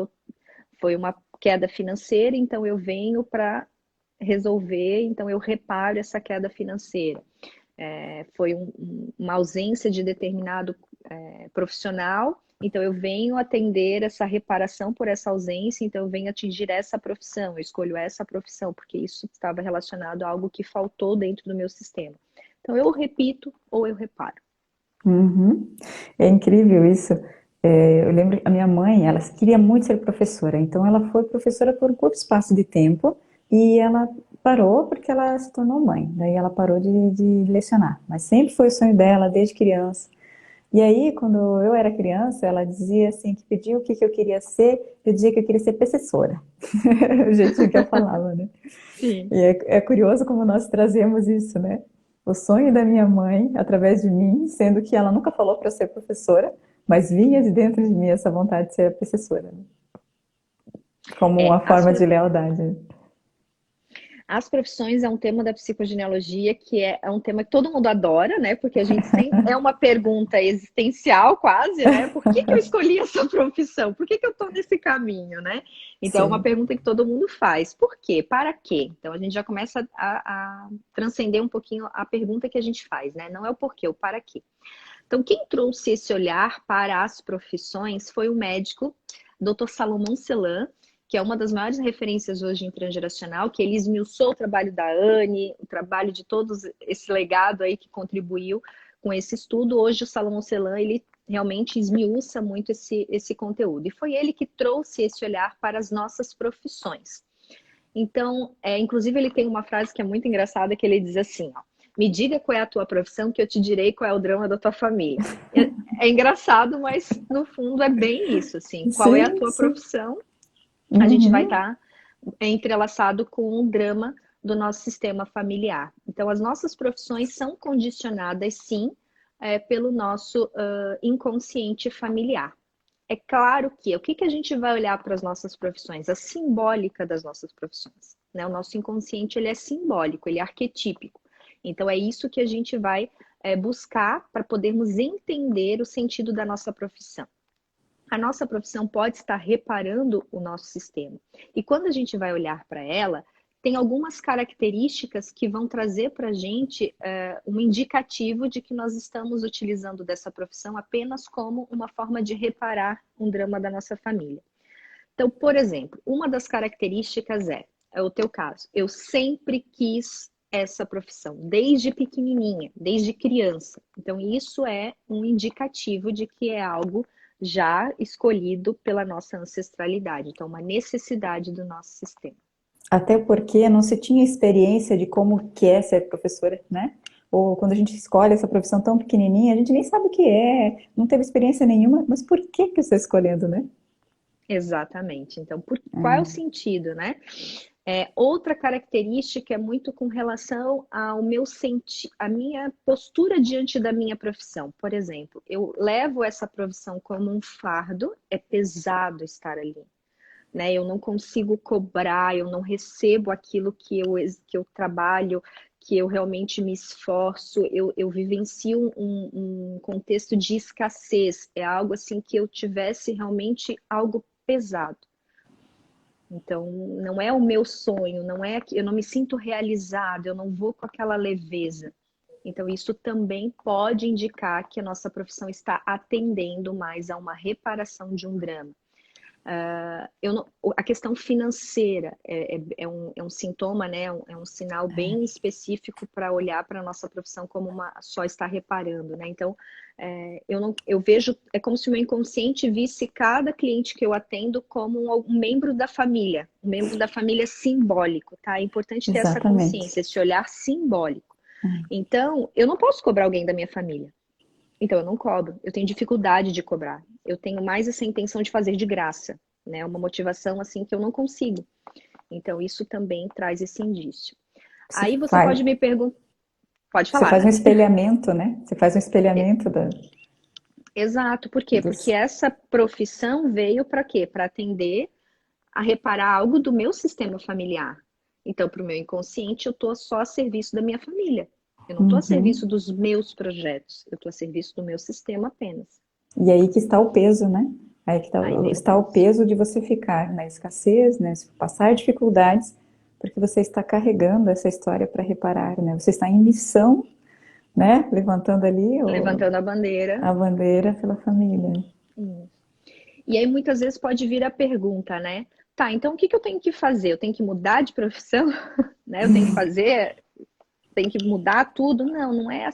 foi uma queda financeira, então eu venho para resolver, então eu reparo essa queda financeira. Foi uma ausência de determinado profissional, então eu venho atender essa reparação por essa ausência, então eu venho atingir essa profissão, eu escolho essa profissão, porque isso estava relacionado a algo que faltou dentro do meu sistema. Então eu repito ou eu reparo. Uhum. É incrível isso. Eu lembro que a minha mãe, ela queria muito ser professora, então ela foi professora por um curto espaço de tempo e ela parou porque ela se tornou mãe. Daí ela parou de lecionar, mas sempre foi o sonho dela desde criança. E aí, quando eu era criança, ela dizia assim que pedia o que que eu queria ser, eu dizia que eu queria ser professora. O jeitinho que eu falava, né? Sim. E é curioso como nós trazemos isso, né? O sonho da minha mãe, através de mim, sendo que ela nunca falou para eu ser professora, mas vinha de dentro de mim essa vontade de ser professora, né? Como uma É, as, forma de lealdade. As profissões é um tema da psicogenealogia que é um tema que todo mundo adora, né? Porque a gente sempre é uma pergunta existencial, quase, né? Por que que eu escolhi essa profissão? Por que que eu estou nesse caminho, né? Então, é uma Sim. pergunta que todo mundo faz. Por quê? Para quê? Então, a gente já começa a transcender um pouquinho a pergunta que a gente faz, né? Não é o porquê, o para quê. Então, quem trouxe esse olhar para as profissões foi o médico Dr. Salomão Celan, que é uma das maiores referências hoje em transgeracional, que ele esmiuçou o trabalho da Anne, o trabalho de todos esse legado aí que contribuiu com esse estudo. Hoje o Salomão Celan, ele realmente esmiuça muito esse conteúdo. E foi ele que trouxe esse olhar para as nossas profissões. Então, inclusive ele tem uma frase que é muito engraçada, que ele diz assim, ó, me diga qual é a tua profissão que eu te direi qual é o drama da tua família. É engraçado, mas no fundo é bem isso, assim, qual é a Sim, tua sim. profissão, a gente vai Uhum. estar entrelaçado com o drama do nosso sistema familiar. Então, as nossas profissões são condicionadas, sim, pelo nosso inconsciente familiar. É claro que o que a gente vai olhar para as nossas profissões? A simbólica das nossas profissões. Né? O nosso inconsciente ele é simbólico, ele é arquetípico. Então, é isso que a gente vai buscar para podermos entender o sentido da nossa profissão. A nossa profissão pode estar reparando o nosso sistema. E quando a gente vai olhar para ela, tem algumas características que vão trazer para a gente um indicativo de que nós estamos utilizando dessa profissão apenas como uma forma de reparar um drama da nossa família. Então, por exemplo, uma das características é o teu caso. Eu sempre quis essa profissão, desde pequenininha, desde criança. Então, isso é um indicativo de que é algo já escolhido pela nossa ancestralidade. Então, uma necessidade do nosso sistema. Até porque não se tinha experiência de como que é ser professora, né? Ou quando a gente escolhe essa profissão tão pequenininha, a gente nem sabe o que é, não teve experiência nenhuma, mas por que que você está escolhendo, né? Exatamente. Então, qual é o sentido, né? Outra característica é muito com relação ao a minha postura diante da minha profissão. Por exemplo, eu levo essa profissão como um fardo, é pesado estar ali, né? Eu não consigo cobrar, eu não recebo aquilo que eu trabalho, que eu realmente me esforço, eu vivencio um contexto de escassez, é algo assim que eu tivesse realmente algo pesado. Então, não é o meu sonho, eu não me sinto realizado, eu não vou com aquela leveza. Então, isso também pode indicar que a nossa profissão está atendendo mais a uma reparação de um drama. A questão financeira é um sintoma, né? É um sinal bem específico para olhar para a nossa profissão como só está reparando, né? Então, eu vejo, é como se o meu inconsciente visse cada cliente que eu atendo como um membro da família, um membro da família simbólico, tá? É importante ter essa Exatamente. consciência, esse olhar simbólico. Então, eu não posso cobrar alguém da minha família. Então, eu não cobro. Eu tenho dificuldade de cobrar. Eu tenho mais essa intenção de fazer de graça, né? Uma motivação assim que eu não consigo. Então, isso também traz esse indício. Aí você pode me perguntar. Pode Você falar, faz um Nath. espelhamento, né? Você faz um espelhamento Exato. Por quê? Porque dos... essa profissão veio para quê? Para atender a reparar algo do meu sistema familiar. Então, para o meu inconsciente, eu estou só a serviço da minha família. Eu não estou a serviço dos meus projetos. Eu estou a serviço do meu sistema apenas. E aí que está o peso, né? Aí que Aí vem o está o peso. peso de você ficar na escassez, né? Passar dificuldades, porque você está carregando essa história para reparar, né? Você está em missão, né? Levantando ali Levantando a bandeira. a bandeira pela família. E aí muitas vezes pode vir a pergunta, né? Tá, então o que eu tenho que fazer? Eu tenho que mudar de profissão? Né? Eu tenho que fazer, tem que mudar tudo? Não, não é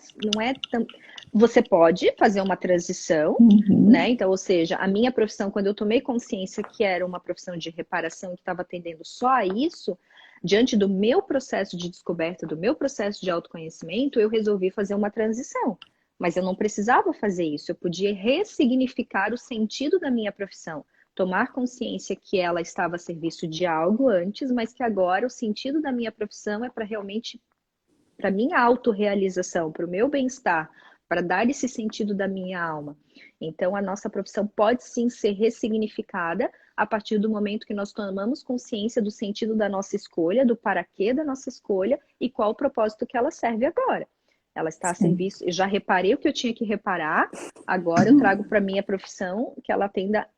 tão... Você pode fazer uma transição, né? Então, ou seja, a minha profissão, quando eu tomei consciência que era uma profissão de reparação que estava atendendo só a isso, diante do meu processo de descoberta, do meu processo de autoconhecimento, eu resolvi fazer uma transição. Mas eu não precisava fazer isso, eu podia ressignificar o sentido da minha profissão, tomar consciência que ela estava a serviço de algo antes, mas que agora o sentido da minha profissão é para realmente, para minha autorrealização, para o meu bem-estar, para dar esse sentido da minha alma. Então, a nossa profissão pode sim ser ressignificada a partir do momento que nós tomamos consciência do sentido da nossa escolha, do para quê da nossa escolha e qual o propósito que ela serve agora. Ela está a serviço, eu já reparei o que eu tinha que reparar, agora eu trago para a minha profissão que ela atenda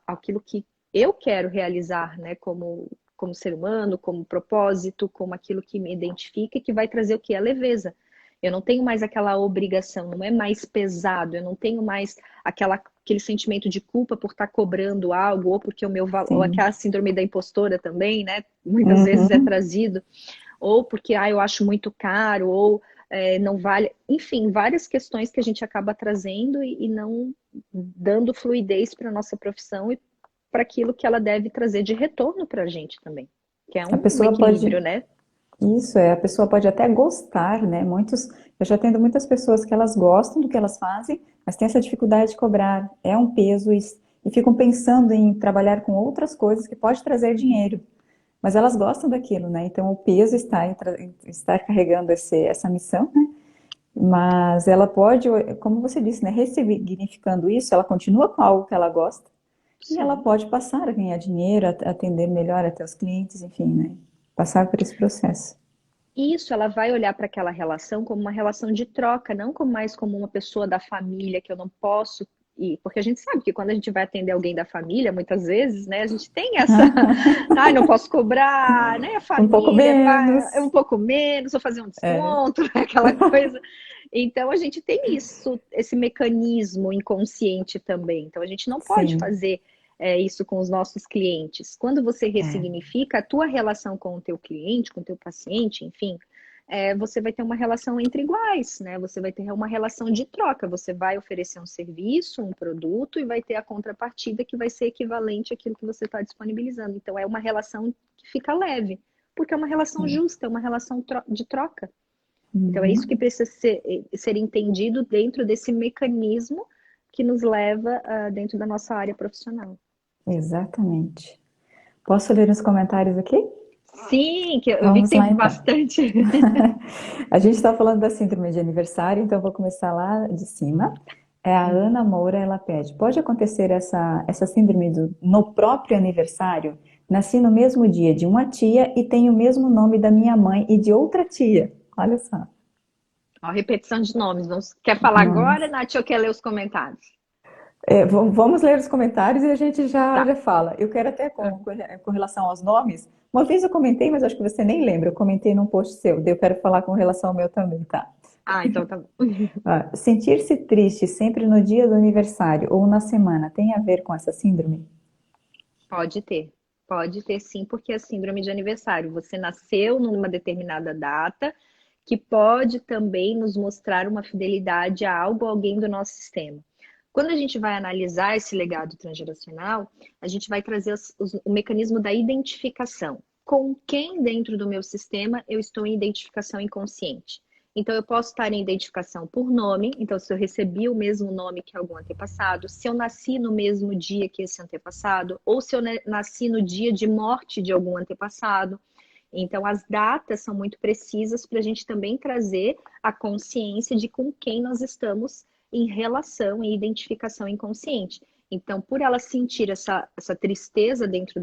aquilo que eu quero realizar, né, como ser humano, como propósito, como aquilo que me identifica e que vai trazer o que? A leveza. Eu não tenho mais aquela obrigação, não é mais pesado, eu não tenho mais aquele sentimento de culpa por estar cobrando algo, ou porque o meu valor, ou aquela síndrome da impostora também, né? Muitas vezes é trazido, ou porque eu acho muito caro, ou não vale, enfim, várias questões que a gente acaba trazendo e não dando fluidez para a nossa profissão e para aquilo que ela deve trazer de retorno para a gente também, que é A um pessoa equilíbrio, pode, né? isso a pessoa pode até gostar, né? Eu já atendo muitas pessoas que elas gostam do que elas fazem, mas têm essa dificuldade de cobrar, é um peso e ficam pensando em trabalhar com outras coisas que pode trazer dinheiro, mas elas gostam daquilo, né? Então o peso está em estar carregando essa missão, né? Mas ela pode, como você disse, né? Ressignificando isso, ela continua com algo que ela gosta e ela Sim. pode passar a ganhar dinheiro, atender melhor até os clientes, enfim, né? Passar por esse processo. Isso, ela vai olhar para aquela relação como uma relação de troca, não como mais como uma pessoa da família que eu não posso ir. Porque a gente sabe que quando a gente vai atender alguém da família, muitas vezes, né, a gente tem essa, ai, não posso cobrar, né, a Um pouco família, menos. é um pouco menos, vou fazer um É, desconto, aquela coisa. Então a gente tem isso, esse mecanismo inconsciente também. Então a gente não pode sim. fazer isso com os nossos clientes. Quando você É, ressignifica a tua relação com o teu cliente, com o teu paciente, enfim, você vai ter uma relação entre iguais, né? Você vai ter uma relação de troca. Você vai oferecer um serviço, um produto e vai ter a contrapartida que vai ser equivalente àquilo que você está disponibilizando. Então é uma relação que fica leve, porque é uma relação sim. justa, é uma relação de troca. Então é isso que Uhum. precisa ser entendido dentro desse mecanismo que nos leva dentro da nossa área profissional. Exatamente. Posso ler os comentários aqui? Sim, que eu vi que Vamos lá tem então. bastante. A gente está falando da síndrome de aniversário, então eu vou começar lá de cima. É a Ana Moura, ela pede: pode acontecer essa síndrome no próprio aniversário? Nasci no mesmo dia de uma tia e tenho o mesmo nome da minha mãe e de outra tia. Olha só, Ó, repetição de nomes. Quer falar agora, nomes. Nath, ou quer ler os comentários? Vamos ler os comentários e a gente Tá. já fala. Eu quero até com relação aos nomes. Uma vez eu comentei, mas acho que você nem lembra. Eu comentei num post seu. Daí eu quero falar com relação ao meu também, tá? Ah, então tá bom. Sentir-se triste sempre no dia do aniversário ou na semana tem a ver com essa síndrome? Pode ter. Pode ter sim, porque é síndrome de aniversário. Você nasceu numa determinada data, que pode também nos mostrar uma fidelidade a algo ou alguém do nosso sistema. Quando a gente vai analisar esse legado transgeracional, a gente vai trazer o mecanismo da identificação. Com quem dentro do meu sistema eu estou em identificação inconsciente? Então, eu posso estar em identificação por nome, então, se eu recebi o mesmo nome que algum antepassado, se eu nasci no mesmo dia que esse antepassado, ou se eu nasci no dia de morte de algum antepassado. Então, as datas são muito precisas para a gente também trazer a consciência de com quem nós estamos em relação e identificação inconsciente. Então, por ela sentir essa tristeza dentro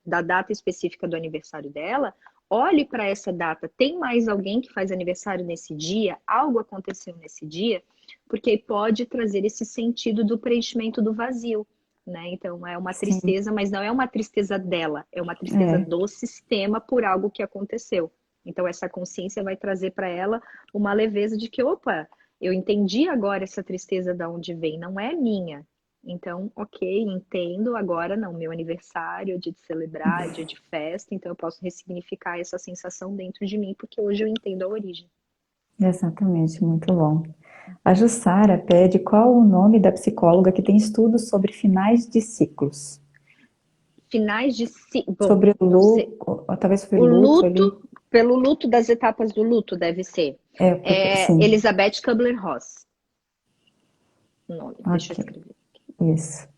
da data específica do aniversário dela, olhe para essa data. Tem mais alguém que faz aniversário nesse dia? Algo aconteceu nesse dia? Porque pode trazer esse sentido do preenchimento do vazio. Né? Então é uma Sim, tristeza, mas não é uma tristeza dela, é uma tristeza é. do sistema por algo que aconteceu. Então essa consciência vai trazer para ela uma leveza de que, opa, eu entendi agora essa tristeza de onde vem, não é minha. Então, ok, entendo, agora não, meu aniversário, dia de celebrar, dia de festa, então eu posso ressignificar essa sensação dentro de mim, porque hoje eu entendo a origem. Exatamente, muito bom. A Jussara pede qual o nome da psicóloga que tem estudos sobre finais de ciclos. Finais de si, bom, Sobre o não sei, luto, ou talvez foi o luto ali. luto, pelo luto das etapas do luto, deve ser. Porque, sim, Elizabeth Kubler-Ross, o nome. Deixa eu ok, escrever. isso.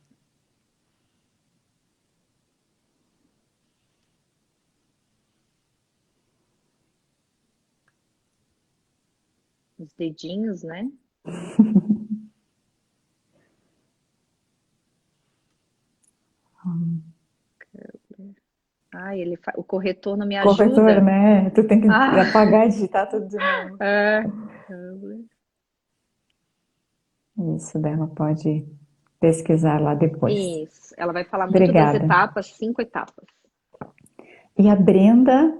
Os dedinhos, né? Ah, o corretor não me Corretor, ajuda. né? Tu tem que Ah, apagar e digitar tudo de novo. é. Isso, dela pode pesquisar lá depois. Isso. Ela vai falar muito das Obrigada. etapas, 5 etapas. E a Brenda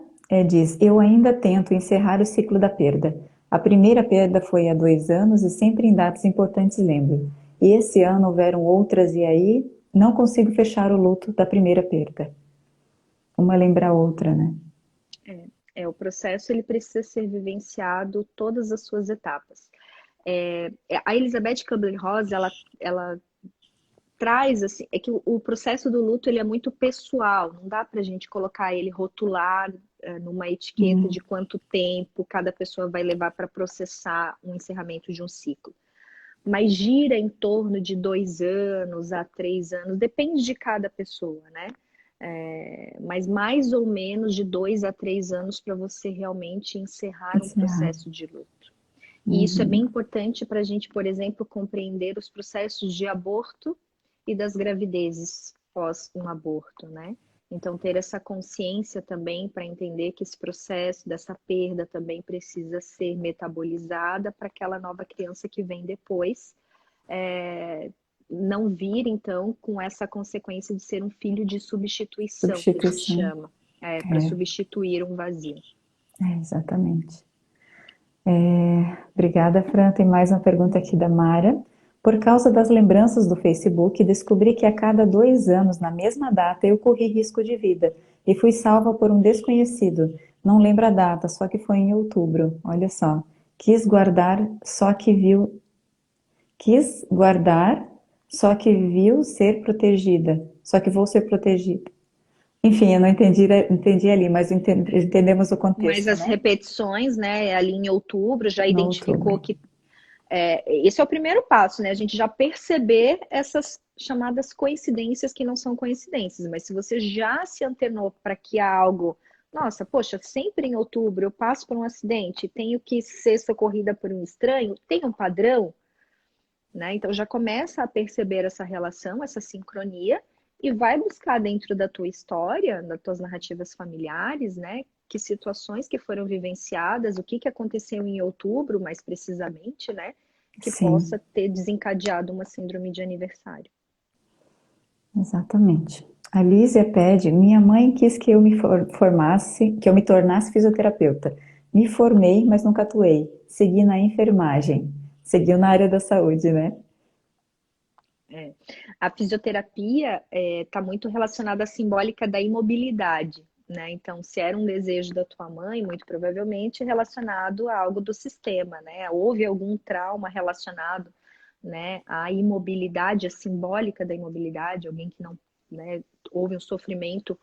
diz: eu ainda tento encerrar o ciclo da perda. A primeira perda foi há 2 anos e sempre em datas importantes lembro. E esse ano houveram outras e aí não consigo fechar o luto da primeira perda. Uma lembra a outra, né? O processo ele precisa ser vivenciado todas as suas etapas. A Elizabeth Kubler-Ross, ela traz assim, é que o processo do luto ele é muito pessoal, não dá para a gente colocar ele rotular numa etiqueta Hum, de quanto tempo cada pessoa vai levar para processar um encerramento de um ciclo. Mas gira em torno de 2 anos a 3 anos, depende de cada pessoa, né? Mas mais ou menos de 2 a 3 anos para você realmente encerrar um encerrar. processo de luto. E isso é bem Uhum. importante para a gente, por exemplo, compreender os processos de aborto e das gravidezes pós um aborto, né? Então, ter essa consciência também para entender que esse processo dessa perda também precisa ser metabolizada para aquela nova criança que vem depois, não vir, então, com essa consequência de ser um filho de substituição, que a gente Substituição. chama, para substituir um vazio. Exatamente. Obrigada, Fran. Tem mais uma pergunta aqui da Mara. Por causa das lembranças do Facebook, descobri que a cada 2 anos, na mesma data, eu corri risco de vida e fui salva por um desconhecido. Não lembro a data, só que foi em outubro. Olha só. Quis guardar, só que viu. Quis guardar, só que viu ser protegida. Só que vou ser protegida. Enfim, eu não entendi ali, mas entendemos o Mas contexto, as né? repetições, né, ali em outubro, já No identificou outubro. que esse é o primeiro passo, né? A gente já perceber essas chamadas coincidências que não são coincidências, mas se você já se antenou para que há algo, nossa, poxa, sempre em outubro eu passo por um acidente, tenho que ser socorrida por um estranho, tem um padrão, né? Então já começa a perceber essa relação, essa sincronia, e vai buscar dentro da tua história, das tuas narrativas familiares, né? Que situações que foram vivenciadas, o que aconteceu em outubro, mais precisamente, né? Que Sim, possa ter desencadeado uma síndrome de aniversário. exatamente. A Lízia pede, minha mãe quis que eu me formasse, que eu me tornasse fisioterapeuta. Me formei, mas nunca atuei. Segui na enfermagem. Seguiu na área da saúde, né? É. A fisioterapia está muito relacionada à simbólica da imobilidade, né? Então, se era um desejo da tua mãe, muito provavelmente relacionado a algo do sistema, né? Houve algum trauma relacionado, né, à imobilidade, à simbólica da imobilidade, alguém que não, né, houve um sofrimento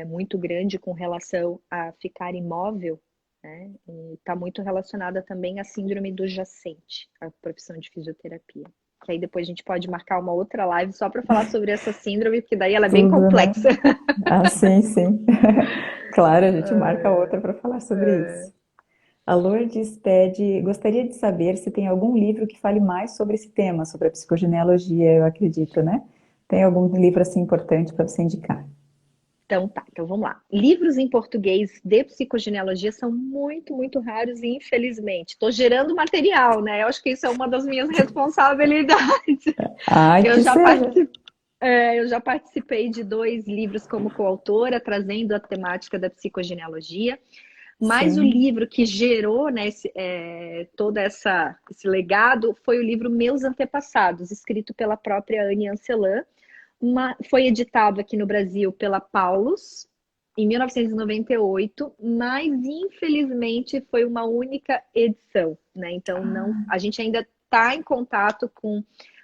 muito grande com relação a ficar imóvel, né? E está muito relacionada também à síndrome do jacente, a profissão de fisioterapia. Que aí depois a gente pode marcar uma outra live só para falar sobre essa síndrome, porque daí ela é bem Tudo, né? complexa. Ah, sim, sim. Claro, a gente marca outra para falar sobre isso. A Lourdes pede, gostaria de saber se tem algum livro que fale mais sobre esse tema, sobre a psicogenealogia, eu acredito, né? Tem algum livro assim importante para você indicar? Então tá, então vamos lá. Livros em português de psicogenealogia são muito, muito raros e infelizmente estou gerando material, né? Eu acho que isso é uma das minhas responsabilidades. Ai, Eu que já seja. participei, eu já participei de 2 livros como coautora, trazendo a temática da psicogenealogia. Mas o Sim. livro que gerou, né, todo esse legado foi o livro Meus Antepassados, escrito pela própria Anne Ancelan. Foi editado aqui no Brasil pela Paulus em 1998, mas infelizmente foi uma única edição, né? Então não, a gente ainda está em contato com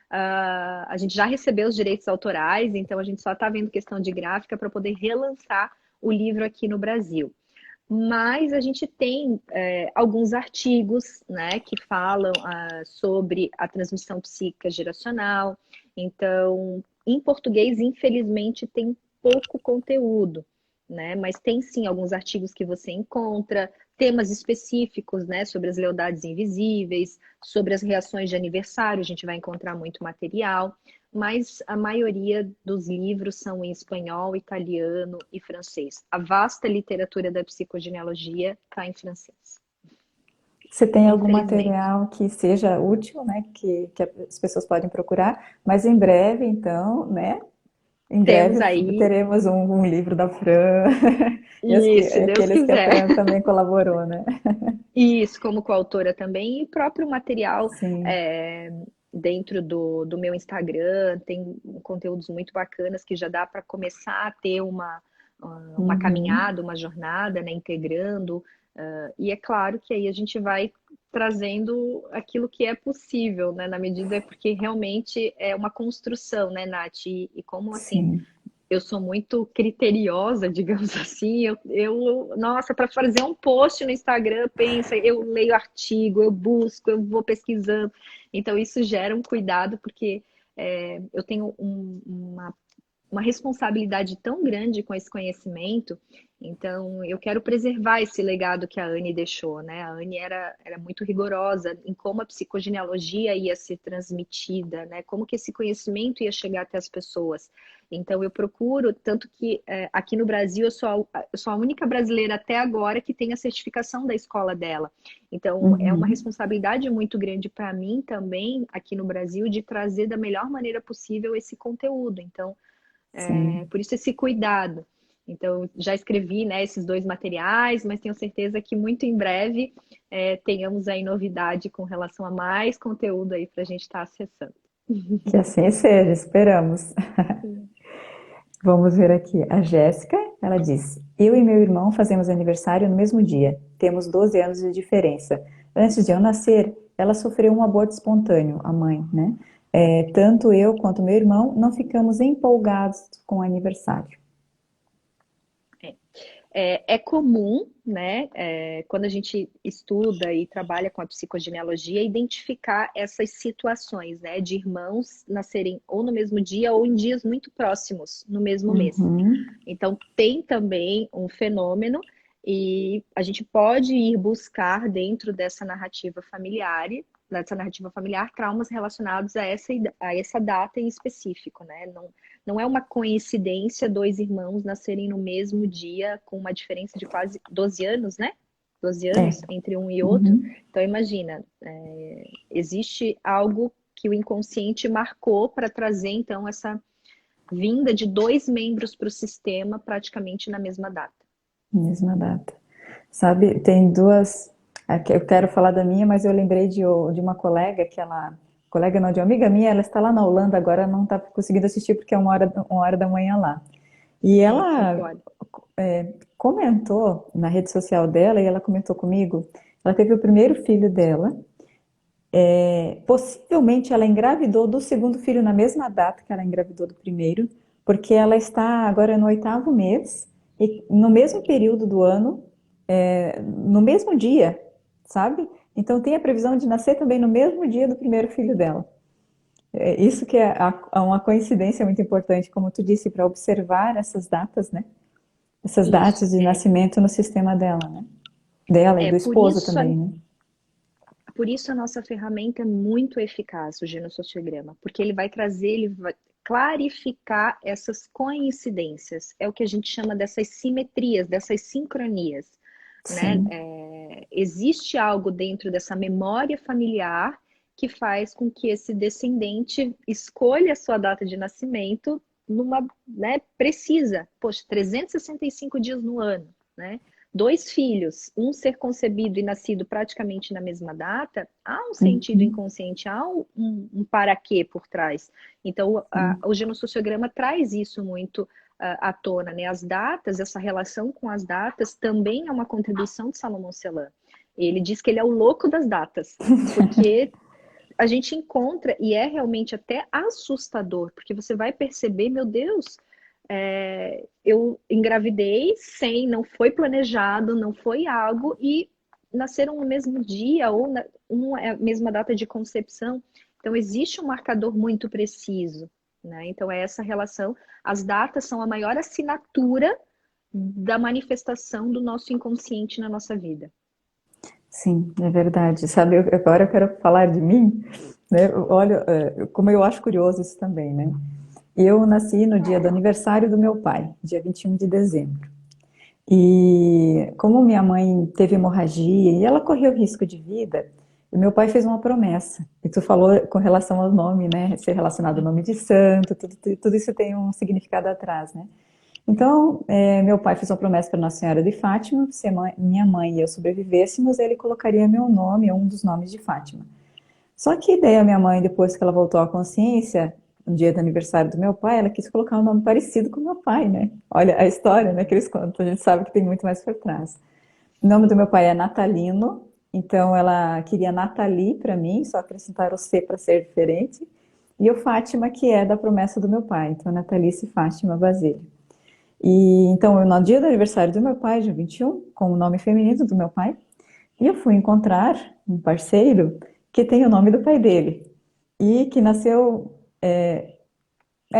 a gente já recebeu os direitos autorais, então a gente só está vendo questão de gráfica para poder relançar o livro aqui no Brasil. Mas a gente tem alguns artigos, né, que falam sobre a transmissão psíquica geracional. Então, em português, infelizmente, tem pouco conteúdo, né? Mas tem sim alguns artigos que você encontra, temas específicos, né, sobre as lealdades invisíveis, sobre as reações de aniversário, a gente vai encontrar muito material, mas a maioria dos livros são em espanhol, italiano e francês. A vasta literatura da psicogenealogia está em francês, Você tem algum infelizmente. material que seja útil, né? Que as pessoas podem procurar, mas em breve, então, né? Em Temos breve aí, teremos um livro da Fran e se Deus aqueles que a quiser. Fran também colaborou, né? Isso, como coautora também, e próprio material Sim. é, dentro do meu Instagram, tem conteúdos muito bacanas que já dá para começar a ter uma Uhum. caminhada, uma jornada, né, integrando. E é claro que aí a gente vai trazendo aquilo que é possível, né, na medida porque realmente é uma construção, né, Nath? E como assim, Sim. eu sou muito criteriosa, digamos assim. Nossa, para fazer um post no Instagram, pensa, eu leio artigo, eu busco, eu vou pesquisando. Então, isso gera um cuidado, porque eu tenho uma responsabilidade tão grande com esse conhecimento. Então, eu quero preservar esse legado que a Anne deixou, né? A Anne era muito rigorosa em como a psicogenealogia ia ser transmitida, né? Como que esse conhecimento ia chegar até as pessoas. Então, eu procuro, tanto que aqui no Brasil eu sou a única brasileira até agora que tem a certificação da escola dela. Então, é uma Uhum. responsabilidade muito grande para mim também, aqui no Brasil, de trazer da melhor maneira possível esse conteúdo. Então, Sim. por isso esse cuidado. Então, já escrevi, né, esses dois materiais, mas tenho certeza que muito em breve tenhamos aí novidade com relação a mais conteúdo aí para a gente estar acessando. Que assim seja, esperamos. Vamos ver aqui. A Jéssica, ela diz: Eu e meu irmão fazemos aniversário no mesmo dia. Temos 12 anos de diferença. Antes de eu nascer, ela sofreu um aborto espontâneo, a mãe, né? Tanto eu quanto meu irmão não ficamos empolgados com o aniversário. É comum, né, quando a gente estuda e trabalha com a psicogenealogia, identificar essas situações, né, de irmãos nascerem ou no mesmo dia ou em dias muito próximos, no mesmo mês. Uhum. Então, tem também um fenômeno e a gente pode ir buscar dentro dessa narrativa familiar, traumas relacionados a essa data em específico, né? Não é uma coincidência dois irmãos nascerem no mesmo dia, com uma diferença de quase 12 anos, né? 12 anos É. entre um e outro. Uhum. Então, imagina, existe algo que o inconsciente marcou para trazer, então, essa vinda de dois membros para o sistema praticamente na mesma data. Mesma data. Sabe, tem duas. Aqui eu quero falar da minha, mas eu lembrei de uma colega que ela. Colega não, de uma amiga minha, ela está lá na Holanda agora, não está conseguindo assistir porque é 1 hora da manhã lá. E Cinco ela horas. comentou na rede social dela, e ela comentou comigo, ela teve o primeiro filho dela, possivelmente ela engravidou do segundo filho na mesma data que ela engravidou do primeiro, porque ela está agora no 8º mês, e no mesmo período do ano, no mesmo dia, sabe? Então tem a previsão de nascer também no mesmo dia do primeiro filho dela. Isso que é uma coincidência muito importante, como tu disse, para observar essas datas, né? Essas Isso. datas de nascimento no sistema dela, né? Dela e É do por esposo isso, também, né? por isso a nossa ferramenta é muito eficaz, o genossociograma, porque ele vai clarificar essas coincidências. É o que a gente chama dessas simetrias, dessas sincronias, né? Sim. Existe algo dentro dessa memória familiar que faz com que esse descendente escolha a sua data de nascimento numa, né, precisa, poxa, 365 dias no ano, né? Dois filhos, um ser concebido e nascido praticamente na mesma data, há um sentido Uhum. inconsciente, há um para-quê por trás. Então, Sim. o genossociograma traz isso muito à tona, né? As datas, essa relação com as datas também é uma contribuição de Salomão Celan. Ele diz que ele é o louco das datas, porque a gente encontra, e é realmente até assustador, porque você vai perceber, meu Deus, eu engravidei sem, não foi planejado, não foi algo, e nasceram no mesmo dia ou uma mesma data de concepção. Então, existe um marcador muito preciso, né? Então, é essa relação. As datas são a maior assinatura da manifestação do nosso inconsciente na nossa vida. Sim, é verdade. Sabe, agora eu quero falar de mim, né? Olha, como eu acho curioso isso também, né? Eu nasci no dia do aniversário do meu pai, dia 21 de dezembro. E como minha mãe teve hemorragia e ela correu risco de vida, o meu pai fez uma promessa. E tu falou com relação ao nome, né? Ser relacionado ao nome de santo, tudo isso tem um significado atrás, né? Então, meu pai fez uma promessa para Nossa Senhora de Fátima: se minha mãe e eu sobrevivêssemos, ele colocaria meu nome, ou um dos nomes de Fátima. Só que daí a minha mãe, depois que ela voltou à consciência, no dia do aniversário do meu pai, ela quis colocar um nome parecido com o meu pai, né? Olha a história, né, que eles contam, a gente sabe que tem muito mais por trás. O nome do meu pai é Natalino, então ela queria Nathalie para mim, só acrescentar o C para ser diferente, e o Fátima, que é da promessa do meu pai, então Natalice Fátima Basílio. E então, no dia do aniversário do meu pai, dia 21, com o nome feminino do meu pai, e eu fui encontrar um parceiro que tem o nome do pai dele e que nasceu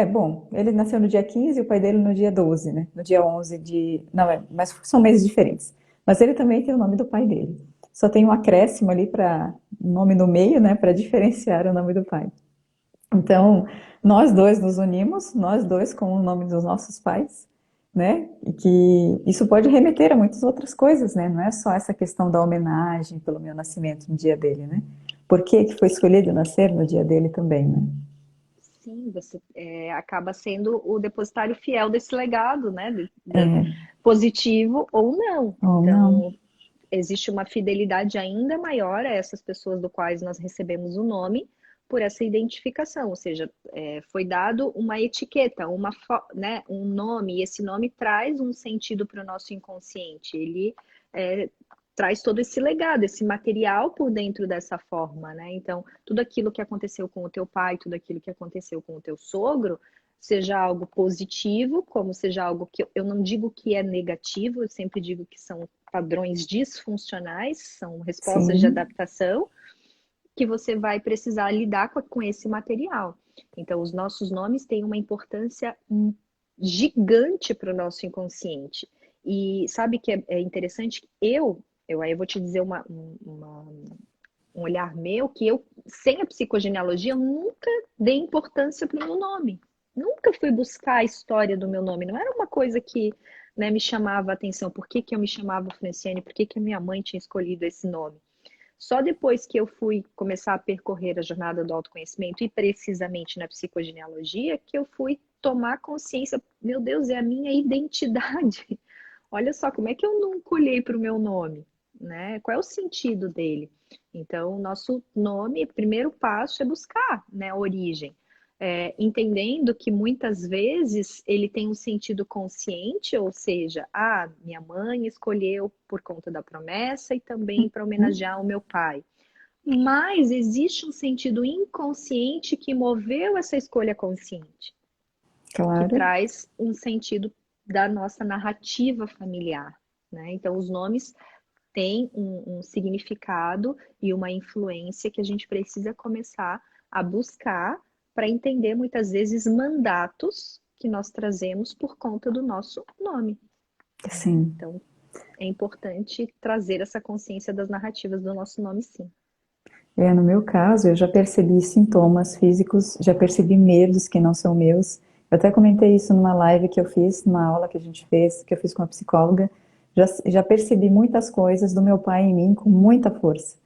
bom, ele nasceu no dia 15 e o pai dele no dia 12, né? No dia 11 de... Não, mas são meses diferentes. Mas ele também tem o nome do pai dele. Só tem um acréscimo ali para nome no meio, né? Para diferenciar o nome do pai. Então, nós dois nos unimos, nós dois com o nome dos nossos pais, né? E que isso pode remeter a muitas outras coisas, né? Não é só essa questão da homenagem pelo meu nascimento no dia dele, né? Por que que foi escolhido nascer no dia dele também, né? Sim, você acaba sendo o depositário fiel desse legado, né? É, Positivo ou não. ou não, Então, existe uma fidelidade ainda maior a essas pessoas do quais nós recebemos o nome por essa identificação, ou seja, foi dado uma etiqueta, né, um nome, e esse nome traz um sentido para o nosso inconsciente. Ele é, traz todo esse legado, esse material por dentro dessa forma, né? Então, tudo aquilo que aconteceu com o teu pai, tudo aquilo que aconteceu com o teu sogro, seja algo positivo, como seja algo que eu não digo que é negativo, eu sempre digo que são padrões disfuncionais, são respostas de sim, adaptação que você vai precisar lidar com esse material. Então, os nossos nomes têm uma importância gigante para o nosso inconsciente. E sabe que é interessante? Aí eu vou te dizer um olhar meu, que eu, sem a psicogenealogia, eu nunca dei importância para o meu nome. Nunca fui buscar a história do meu nome. Não era uma coisa que, né, me chamava a atenção. Por que, que eu me chamava Franciane? Por que, que a minha mãe tinha escolhido esse nome? Só depois que eu fui começar a percorrer a jornada do autoconhecimento, e precisamente na psicogenealogia, que eu fui tomar consciência, meu Deus, é a minha identidade. Olha só, como é que eu não olhei para o meu nome? Né? Qual é o sentido dele? Então, o nosso nome, o primeiro passo é buscar, né, a origem. Entendendo que muitas vezes ele tem um sentido consciente, ou seja, minha mãe escolheu por conta da promessa e também para hum, homenagear o meu pai. Mas existe um sentido inconsciente que moveu essa escolha consciente, que claro, traz um sentido da nossa narrativa familiar. Né? Então, os nomes têm um significado e uma influência que a gente precisa começar a buscar para entender muitas vezes mandatos que nós trazemos por conta do nosso nome. Né? sim. Então, é importante trazer essa consciência das narrativas do nosso nome, sim. No meu caso, eu já percebi sintomas físicos, já percebi medos que não são meus. Eu até comentei isso numa live que eu fiz, numa aula que a gente fez, que eu fiz com uma psicóloga. Já percebi muitas coisas do meu pai em mim com muita força.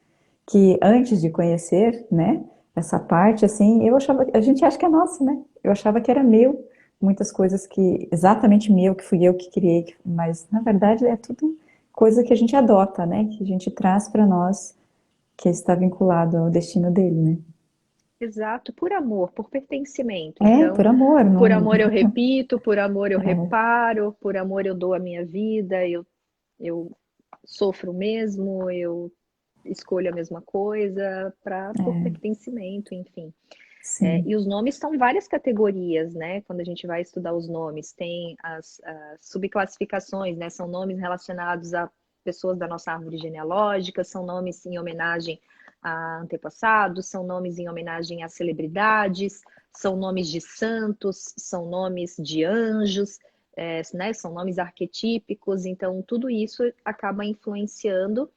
Que antes de conhecer, né, essa parte, assim, eu achava, a gente acha que é nossa, né? Eu achava que era meu, muitas coisas que, exatamente meu, que fui eu que criei, mas na verdade é tudo coisa que a gente adota, né? Que a gente traz para nós que está vinculado ao destino dele, né? Exato, por amor, por pertencimento. Por Então, amor, por não. amor eu repito, por amor eu É, reparo, por amor eu dou a minha vida, eu sofro mesmo, eu escolho a mesma coisa por pertencimento, enfim. sim. E os nomes são várias categorias, né? Quando a gente vai estudar os nomes, tem as subclassificações, né? São nomes relacionados a pessoas da nossa árvore genealógica, são nomes em homenagem a antepassados, são nomes em homenagem a celebridades, são nomes de santos, são nomes de anjos, né? São nomes arquetípicos, então tudo isso acaba influenciando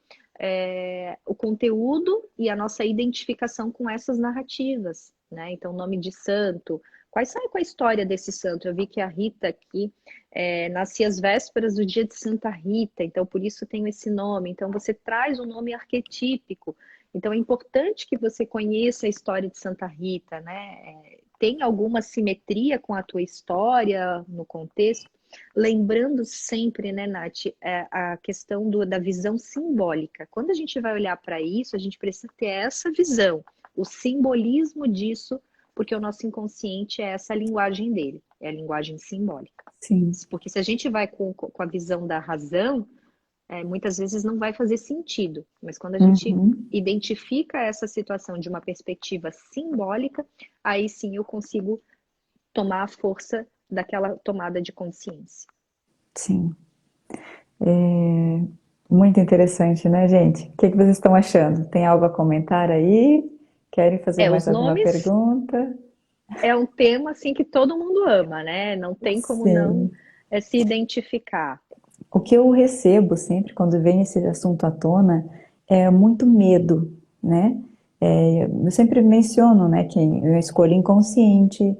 o conteúdo e a nossa identificação com essas narrativas, né? Então, nome de santo. Qual a história desse santo? Eu vi que a Rita aqui nascia às vésperas do dia de Santa Rita, então por isso tem esse nome. Então, você traz um nome arquetípico. Então, é importante que você conheça a história de Santa Rita, né? Tem alguma simetria com a tua história no contexto? Lembrando sempre, né, Nath, a questão da visão simbólica. Quando a gente vai olhar para isso, a gente precisa ter essa visão, o simbolismo disso, porque o nosso inconsciente é essa linguagem dele, é a linguagem simbólica. Sim. Porque se a gente vai com a visão da razão, muitas vezes não vai fazer sentido. Mas quando a gente Uhum. identifica essa situação de uma perspectiva simbólica, aí sim eu consigo tomar a força daquela tomada de consciência. Sim. Muito interessante, né, gente? O que que vocês estão achando? Tem algo a comentar aí? Querem fazer mais Os alguma nomes, pergunta? é um tema assim que todo mundo ama, né? Não tem como não Sim. se identificar. O que eu recebo sempre quando vem esse assunto à tona é muito medo, né? Eu sempre menciono, né, que é escolha inconsciente,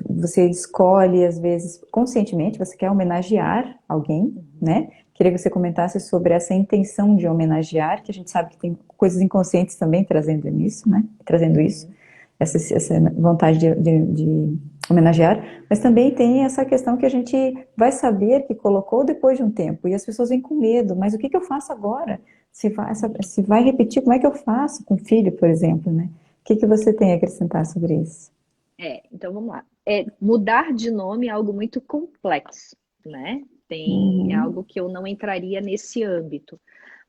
você escolhe, às vezes, conscientemente, você quer homenagear alguém, Uhum. né? Queria que você comentasse sobre essa intenção de homenagear, que a gente sabe que tem coisas inconscientes também trazendo nisso, né? Trazendo isso, Uhum. essa vontade de homenagear, mas também tem essa questão que a gente vai saber que colocou depois de um tempo, e as pessoas vêm com medo, mas o que que eu faço agora? Se vai repetir, como é que eu faço com o filho, por exemplo, né? O que que você tem a acrescentar sobre isso? Então vamos lá. Mudar de nome é algo muito complexo, né? É algo Uhum, que eu não entraria nesse âmbito.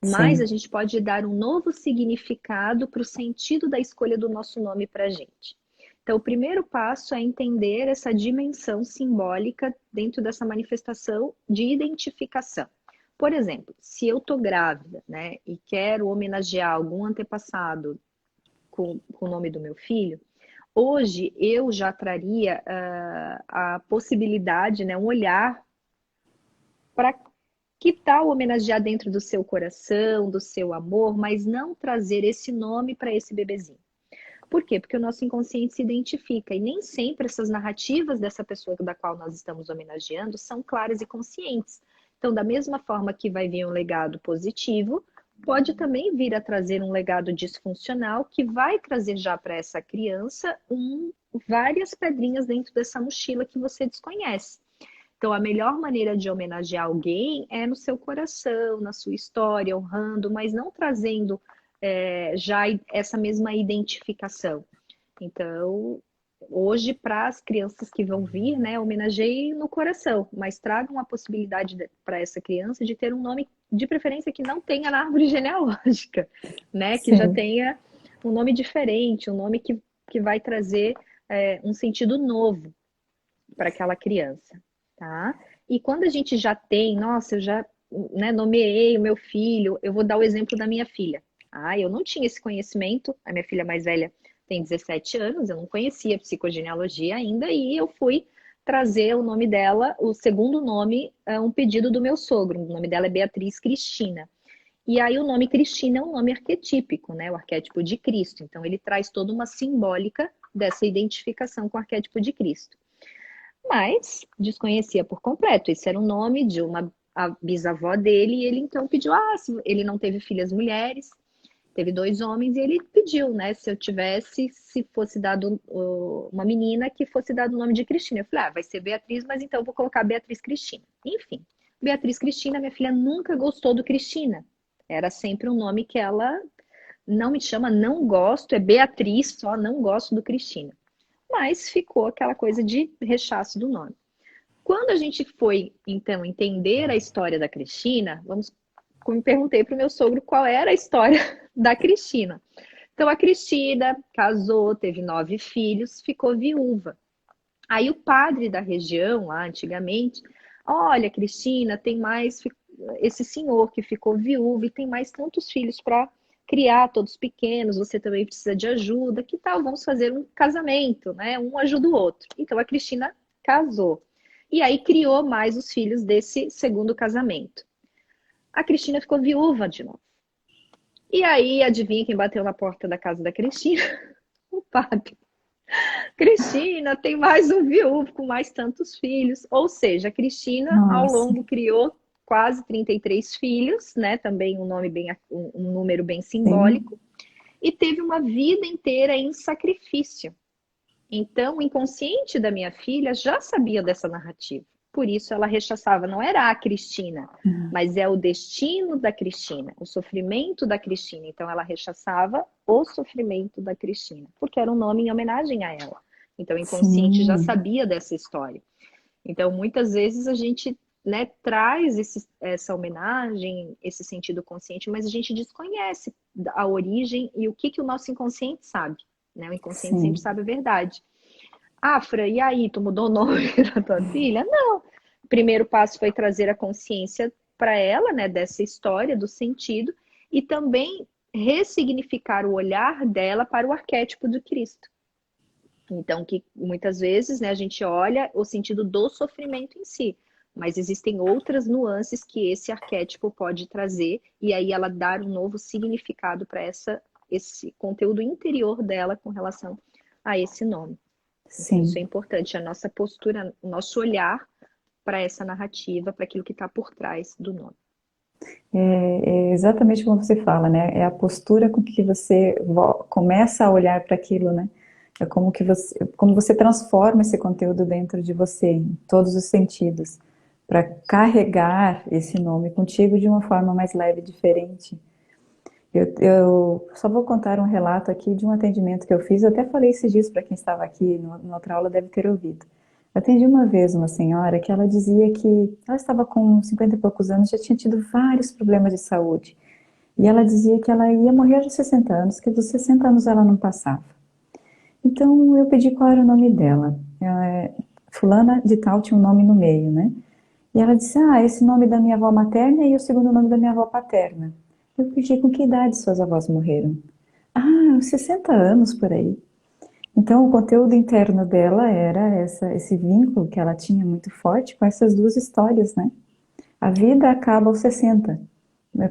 Mas a sim. gente pode dar um novo significado para o sentido da escolha do nosso nome para a gente. Então, o primeiro passo é entender essa dimensão simbólica dentro dessa manifestação de identificação. Por exemplo, se eu estou grávida, né, e quero homenagear algum antepassado com o nome do meu filho, hoje eu já traria a possibilidade, né, um olhar para que tal homenagear dentro do seu coração, do seu amor, mas não trazer esse nome para esse bebezinho. Por quê? Porque o nosso inconsciente se identifica e nem sempre essas narrativas dessa pessoa da qual nós estamos homenageando são claras e conscientes. Então, da mesma forma que vai vir um legado positivo, pode também vir a trazer um legado disfuncional que vai trazer já para essa criança várias pedrinhas dentro dessa mochila que você desconhece. Então, a melhor maneira de homenagear alguém é no seu coração, na sua história, honrando, mas não trazendo já essa mesma identificação. Então, hoje, para as crianças que vão vir, né, homenageie no coração, mas tragam a possibilidade para essa criança de ter um nome, de preferência, que não tenha na árvore genealógica, né, que já Sim. tenha um nome diferente, um nome que vai trazer um sentido novo para aquela criança, tá? E quando a gente já tem, nossa, eu já, né, nomeei o meu filho, eu vou dar o exemplo da minha filha. Eu não tinha esse conhecimento, a minha filha mais velha tem 17 anos, eu não conhecia psicogenealogia ainda, e eu fui trazer o nome dela, o segundo nome, um pedido do meu sogro. O nome dela é Beatriz Cristina. E aí o nome Cristina é um nome arquetípico, né? O arquétipo de Cristo. Então ele traz toda uma simbólica dessa identificação com o arquétipo de Cristo, mas desconhecia por completo. Esse era o nome de uma a bisavó dele, e ele então pediu, ele não teve filhas mulheres, teve dois homens, e ele pediu, né, se eu tivesse, se fosse dado uma menina, que fosse dado o nome de Cristina. Eu falei, vai ser Beatriz, mas então eu vou colocar Beatriz Cristina. Enfim, Beatriz Cristina, minha filha nunca gostou do Cristina. Era sempre um nome que ela não me chama, não gosto, é Beatriz, só não gosto do Cristina. Mas ficou aquela coisa de rechaço do nome. Quando a gente foi, então, entender a história da Cristina, me perguntei para o meu sogro qual era a história da Cristina. Então, a Cristina casou, teve 9 filhos, ficou viúva. Aí o padre da região, lá antigamente, olha, Cristina, tem mais esse senhor que ficou viúvo e tem mais tantos filhos para criar, todos pequenos, você também precisa de ajuda, que tal vamos fazer um casamento, né? Um ajuda o outro. Então a Cristina casou. E aí criou mais os filhos desse segundo casamento. A Cristina ficou viúva de novo. E aí, adivinha quem bateu na porta da casa da Cristina? O padre. Cristina tem mais um viúvo com mais tantos filhos. Ou seja, a Cristina, ao Nossa. longo, criou quase 33 filhos, né? Também um nome bem, um número bem Sim. simbólico, e teve uma vida inteira em sacrifício. Então, o inconsciente da minha filha já sabia dessa narrativa. Por isso ela rechaçava, não era a Cristina, mas é o destino da Cristina, o sofrimento da Cristina. Então ela rechaçava o sofrimento da Cristina, porque era um nome em homenagem a ela. Então o inconsciente já Sim. sabia dessa história. Então muitas vezes a gente, né, traz essa homenagem, esse sentido consciente, mas a gente desconhece a origem e o que o nosso inconsciente sabe. Né? O inconsciente sempre Sim. sabe a verdade. Fra, e aí, tu mudou o nome da tua filha? Não. O primeiro passo foi trazer a consciência para ela, né, dessa história, do sentido, e também ressignificar o olhar dela para o arquétipo do Cristo. Então, que muitas vezes, né, a gente olha o sentido do sofrimento em si, mas existem outras nuances que esse arquétipo pode trazer, e aí ela dar um novo significado para esse conteúdo interior dela com relação a esse nome. Então, isso é Sim. importante, a nossa postura, o nosso olhar para essa narrativa, para aquilo que está por trás do nome. É exatamente como você fala, né? É a postura com que você começa a olhar para aquilo, né? É como você transforma esse conteúdo dentro de você, em todos os sentidos, para carregar esse nome contigo de uma forma mais leve e diferente. Eu só vou contar um relato aqui de um atendimento que eu fiz. Eu até falei esses dias para quem estava aqui, na outra aula deve ter ouvido. Eu atendi uma vez uma senhora que ela dizia que ela estava com 50 e poucos anos, já tinha tido vários problemas de saúde. E ela dizia que ela ia morrer aos 60 anos, que dos 60 anos ela não passava. Então eu pedi qual era o nome dela. Fulana de tal tinha um nome no meio, né? E ela disse, esse nome da minha avó materna e o segundo nome da minha avó paterna. Eu pedi, com que idade suas avós morreram? Uns 60 anos por aí. Então, o conteúdo interno dela era esse vínculo que ela tinha muito forte com essas duas histórias, né? A vida acaba aos 60.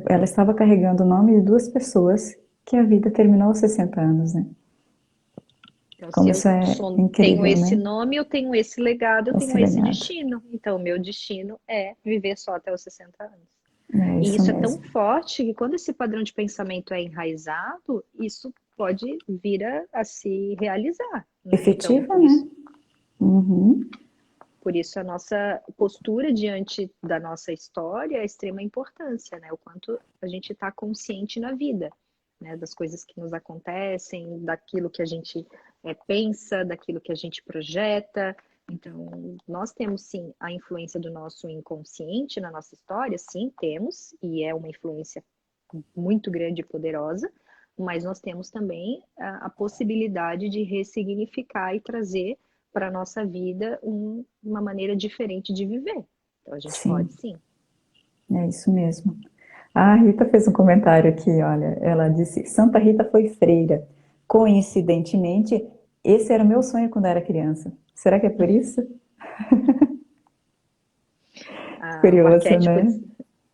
Ela estava carregando o nome de duas pessoas que a vida terminou aos 60 anos, né? Então, se Como eu isso é tenho incrível, esse né? nome, eu tenho esse legado, eu Esse tenho esse legado. destino. Então, o meu destino é viver só até os 60 anos. É E isso isso é tão mesmo. forte que quando esse padrão de pensamento é enraizado, isso pode vir a se realizar, né? Então, Efetiva, né? Uhum. por isso a nossa postura diante da nossa história é extrema importância, né? O quanto a gente está consciente na vida, né? Das coisas que nos acontecem, daquilo que a gente pensa, daquilo que a gente projeta. Então, nós temos sim a influência do nosso inconsciente na nossa história, sim, temos, e é uma influência muito grande e poderosa, mas nós temos também a possibilidade de ressignificar e trazer para a nossa vida uma maneira diferente de viver. Então a gente Sim, pode sim. é isso mesmo. A Rita fez um comentário aqui, olha, ela disse, Santa Rita foi freira. Coincidentemente, esse era o meu sonho quando era criança. Será que é por isso? O Curioso, arquétipo,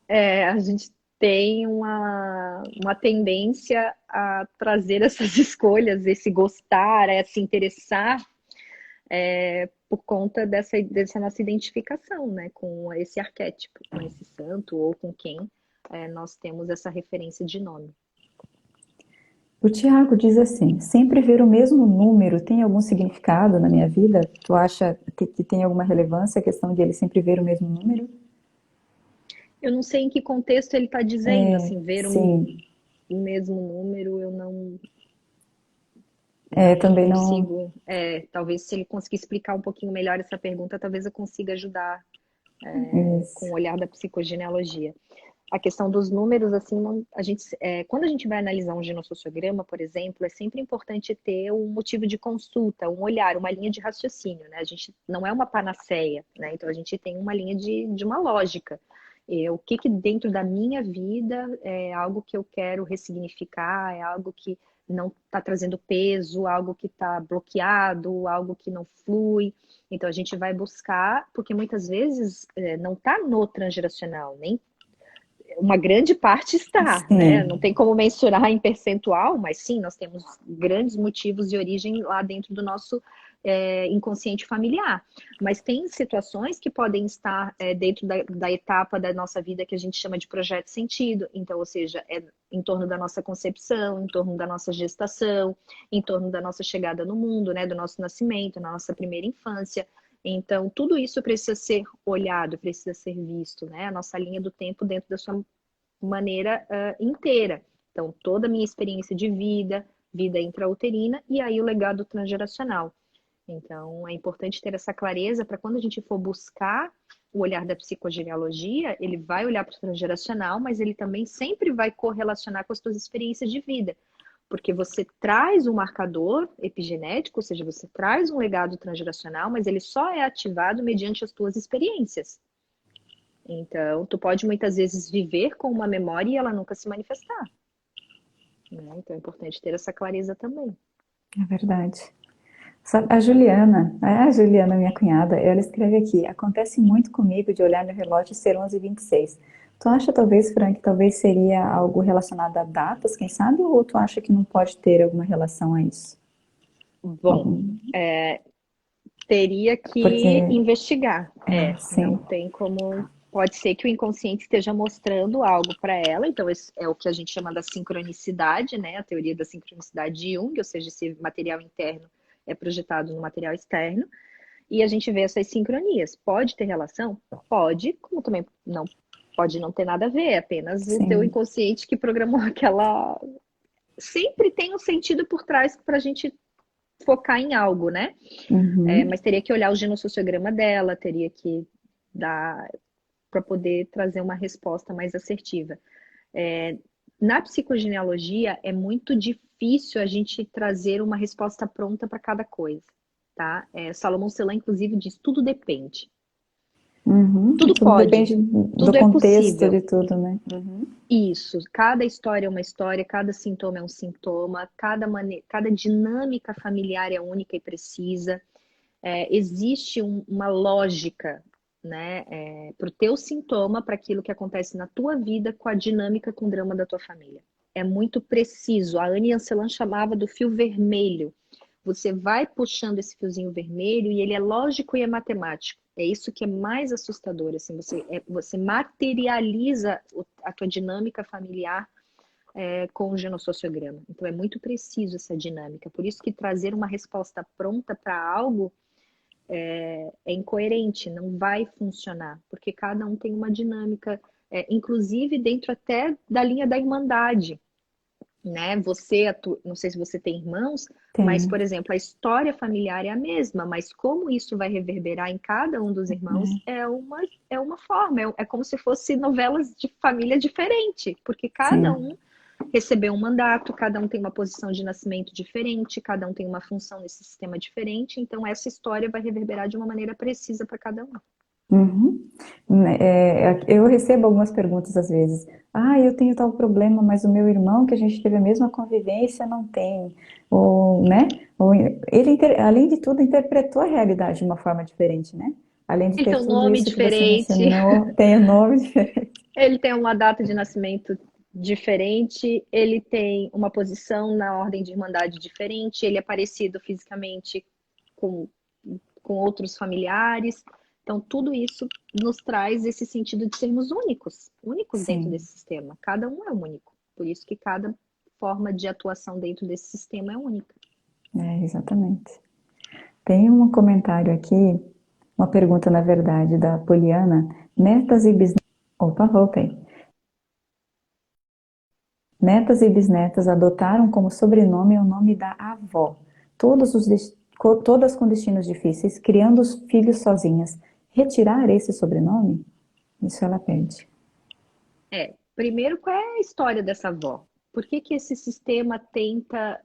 né? a gente tem uma tendência a trazer essas escolhas, esse gostar, se interessar por conta dessa nossa identificação, né, com esse arquétipo, com esse santo ou com quem nós temos essa referência de nome. O Tiago diz assim, sempre ver o mesmo número tem algum significado na minha vida? Tu acha que tem alguma relevância a questão de ele sempre ver o mesmo número? Eu não sei em que contexto ele está dizendo, assim, ver Sim, o mesmo número, eu não também não. consigo. Talvez se ele conseguir explicar um pouquinho melhor essa pergunta, talvez eu consiga ajudar com Isso, o olhar da psicogenealogia. A questão dos números, assim, quando a gente vai analisar um genossociograma, por exemplo, é sempre importante ter um motivo de consulta, um olhar, uma linha de raciocínio, né? A gente não é uma panaceia, né? Então a gente tem uma linha de uma lógica. O que dentro da minha vida é algo que eu quero ressignificar, é algo que não está trazendo peso, algo que está bloqueado, algo que não flui. Então a gente vai buscar, porque muitas vezes não está no transgeracional, nem uma grande parte está, né? Não sim, tem como mensurar em percentual, mas sim, nós temos grandes motivos de origem lá dentro do nosso inconsciente familiar. Mas tem situações que podem estar dentro da etapa da nossa vida que a gente chama de projeto sentido. Então, ou seja, é em torno da nossa concepção, em torno da nossa gestação, em torno da nossa chegada no mundo, né? Do nosso nascimento, na nossa primeira infância. Então, tudo isso precisa ser olhado, precisa ser visto, né? A nossa linha do tempo dentro da sua maneira inteira. Então, toda a minha experiência de vida, vida intrauterina e aí o legado transgeracional. Então, é importante ter essa clareza para quando a gente for buscar o olhar da psicogenealogia, ele vai olhar para o transgeracional, mas ele também sempre vai correlacionar com as suas experiências de vida. Porque você traz um marcador epigenético, ou seja, você traz um legado transgeracional, mas ele só é ativado mediante as tuas experiências. Então, tu pode muitas vezes viver com uma memória e ela nunca se manifestar. Né? Então, é importante ter essa clareza também. é verdade. Sabe, a Juliana, minha cunhada, ela escreve aqui: acontece muito comigo de olhar meu relógio e ser 11h26. Tu acha talvez, Frank, talvez seria algo relacionado a datas, quem sabe? Ou tu acha que não pode ter alguma relação a isso? Bom, Algum- teria Porque, que investigar. Não sim, tem como. Pode ser que o inconsciente esteja mostrando algo para ela, então esse é o que a gente chama da sincronicidade, né? A teoria da sincronicidade de Jung, ou seja, esse material interno é projetado no material externo, e a gente vê essas sincronias. Pode ter relação? Pode, como também não pode não ter nada a ver, é apenas o teu sim. inconsciente que programou aquela. Sempre tem um sentido por trás para a gente focar em algo, né? Uhum, Mas teria que olhar o genossociograma dela, teria que dar para poder trazer uma resposta mais assertiva. Na psicogenealogia é muito difícil a gente trazer uma resposta pronta para cada coisa, tá? Salomão Celan, inclusive, diz tudo depende. uhum. Tudo Tudo pode, depende do tudo é contexto possível. de tudo, né? Uhum. Isso, cada história é uma história, cada sintoma é um sintoma, cada dinâmica familiar é única e precisa. Existe uma lógica, né, para o teu sintoma, para aquilo que acontece na tua vida, com a dinâmica, com o drama da tua família. É muito preciso. A Anne Ancelan chamava do fio vermelho. Você vai puxando esse fiozinho vermelho e ele é lógico e é matemático. É isso que é mais assustador. Assim, você materializa a tua dinâmica familiar com o genossociograma. Então é muito preciso essa dinâmica. Por isso que trazer uma resposta pronta para algo é incoerente, não vai funcionar, porque cada um tem uma dinâmica, inclusive dentro até da linha da irmandade, né? Não sei se você tem irmãos, mas, Tenho. por exemplo, a história familiar é a mesma, mas como isso vai reverberar em cada um dos irmãos é uma forma, é como se fosse novelas de família diferente, porque cada Sim. um recebeu um mandato, cada um tem uma posição de nascimento diferente, cada um tem uma função nesse sistema diferente, então essa história vai reverberar de uma maneira precisa para cada um. Uhum. Eu recebo algumas perguntas às vezes. Ah, eu tenho tal problema, mas o meu irmão, que a gente teve a mesma convivência, não tem. Ou, né? Ou ele, além de tudo, interpretou a realidade de uma forma diferente, né? Além de Ele ter tem um tudo nome isso que você diferente, mencionou, tem o nome diferente. ele tem uma data de nascimento diferente, ele tem uma posição na ordem de irmandade diferente, ele é parecido fisicamente com, com outros familiares. Então, tudo isso nos traz esse sentido de sermos únicos, únicos dentro Sim, desse sistema. Cada um é único. Por isso que cada forma de atuação dentro desse sistema é única. exatamente. Tem um comentário aqui, uma pergunta, na verdade, da Poliana. Netas e bisnetas. Opa, voltei. Netas e bisnetas adotaram como sobrenome o nome da avó, todas com destinos difíceis, criando os filhos sozinhas. Retirar esse sobrenome? Isso ela pede. Primeiro, qual é a história dessa avó? Por que que esse sistema tenta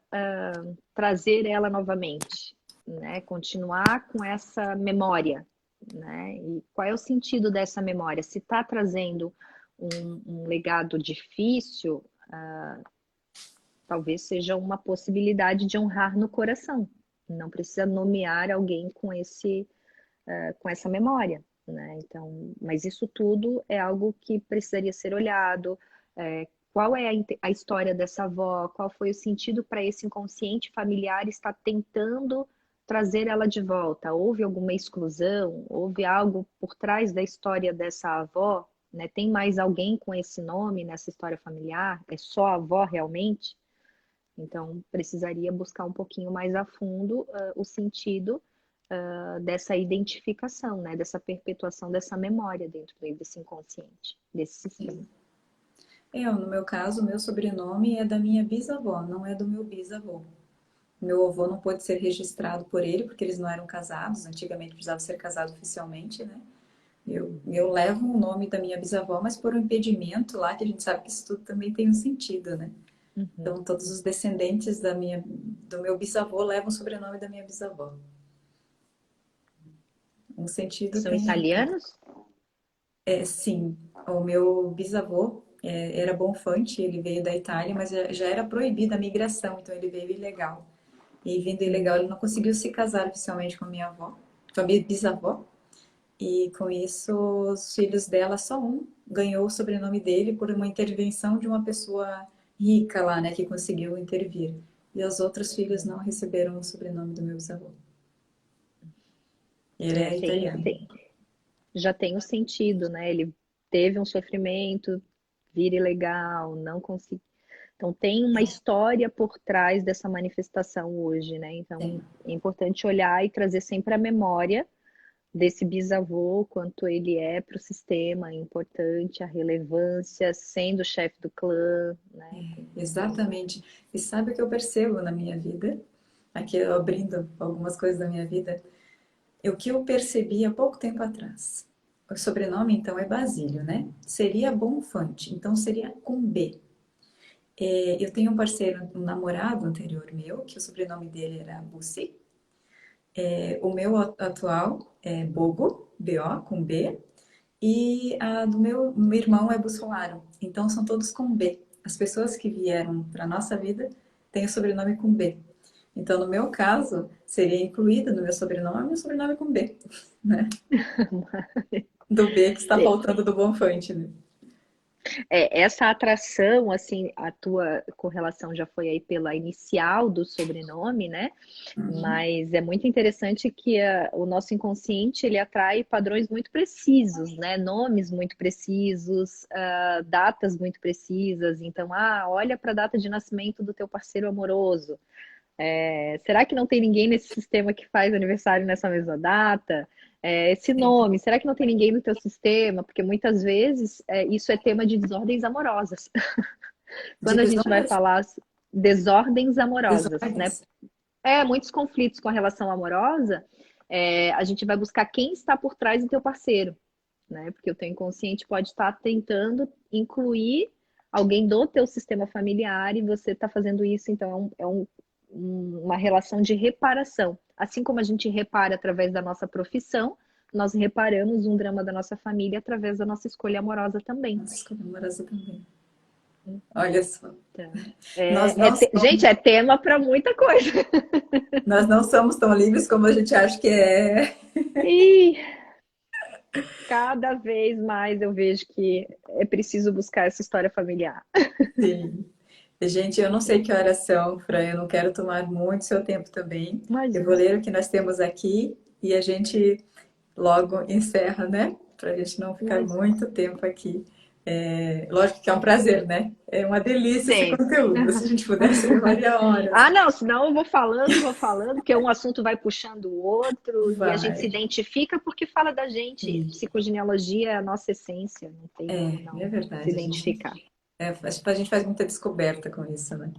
trazer ela novamente? Né? Continuar com essa memória, né? E qual é o sentido dessa memória? Se está trazendo um legado difícil, talvez seja uma possibilidade de honrar no coração. Não precisa nomear alguém com essa memória, né? Então, mas isso tudo é algo que precisaria ser olhado. Qual é a história dessa avó? Qual foi o sentido para esse inconsciente familiar estar tentando trazer ela de volta? Houve alguma exclusão? Houve algo por trás da história dessa avó? Né? Tem mais alguém com esse nome nessa história familiar? É só a avó realmente? Então, precisaria buscar um pouquinho mais a fundo o sentido dessa identificação, né? Dessa perpetuação dessa memória dentro desse inconsciente, desse sistema. No meu caso, o meu sobrenome é da minha bisavó, não é do meu bisavô. Meu avô não pôde ser registrado por ele, porque eles não eram casados, antigamente precisava ser casado oficialmente, né? Eu levo o nome da minha bisavó, mas por um impedimento lá, que a gente sabe que isso tudo também tem um sentido, né? Uhum. Então, todos os descendentes do meu bisavô levam o sobrenome da minha bisavó. Um sentido São tem. italianos? Sim, o meu bisavô era Bonfante, ele veio da Itália, mas já era proibida a migração, então ele veio ilegal. E vindo ilegal, ele não conseguiu se casar oficialmente com a minha avó, com a minha bisavó. E com isso, os filhos dela, só um ganhou o sobrenome dele por uma intervenção de uma pessoa rica lá, né, que conseguiu intervir. E os outros filhos não receberam o sobrenome do meu bisavô. Ele É, é italiano. já tem o sentido, né? Ele teve um sofrimento, vira ilegal, não conseguiu. Então, tem uma história por trás dessa manifestação hoje, né? Então, Sim. é importante olhar e trazer sempre a memória desse bisavô, quanto ele é para o sistema, é importante, a relevância, sendo chefe do clã, né? Exatamente. E sabe o que eu percebo na minha vida? Aqui eu abrindo algumas coisas da minha vida. O que eu percebi há pouco tempo atrás. O sobrenome, então, é Basílio, né? Seria Bonfante, então seria com B. Eu tenho um parceiro, um namorado anterior meu, que o sobrenome dele era Bussi. O meu atual é Bogo, B-O, com B. E a do meu irmão é Bussolaro. Então são todos com B. As pessoas que vieram para a nossa vida têm o sobrenome com B. Então, no meu caso, seria incluído no meu sobrenome o sobrenome com B, né? Do B que está faltando do Bonfante, né? Essa atração, assim, a tua correlação já foi aí pela inicial do sobrenome, né? Uhum. Mas é muito interessante que o nosso inconsciente ele atrai padrões muito precisos, né? Nomes muito precisos, datas muito precisas. Então, olha para a data de nascimento do teu parceiro amoroso. Será que não tem ninguém nesse sistema que faz aniversário nessa mesma data? Esse Sim. nome, será que não tem ninguém no teu sistema? Porque muitas vezes isso é tema de desordens amorosas. De Quando a gente vai desonras, falar desordens amorosas, né? desordens. Muitos conflitos com a relação amorosa, a gente vai buscar quem está por trás do teu parceiro, né? Porque o teu inconsciente pode estar tentando incluir alguém do teu sistema familiar e você está fazendo isso, então uma relação de reparação. Assim como a gente repara através da nossa profissão, nós reparamos um drama da nossa família através da nossa escolha amorosa também. Nossa, escolha amorosa também. Olha só. Então, Nós não gente, somos, é tema para muita coisa. nós não somos tão livres como a gente acha que é. E cada vez mais eu vejo que é preciso buscar essa história familiar. Sim. Gente, eu não sei que horas são, Fran, eu não quero tomar muito seu tempo também. Eu vou Imagina. ler o que nós temos aqui e a gente logo encerra, né? Para a gente não ficar Imagina. muito tempo aqui. Lógico que é um prazer, né? É uma delícia esse Sempre. conteúdo. Se a gente pudesse, levaria horas. Não, senão eu vou falando, porque um assunto vai puxando o outro e a gente se Vai. identifica porque fala da gente. E, Psicogenealogia é a nossa essência, não tem como é não se verdade, identificar. acho que a gente faz muita descoberta com isso, né?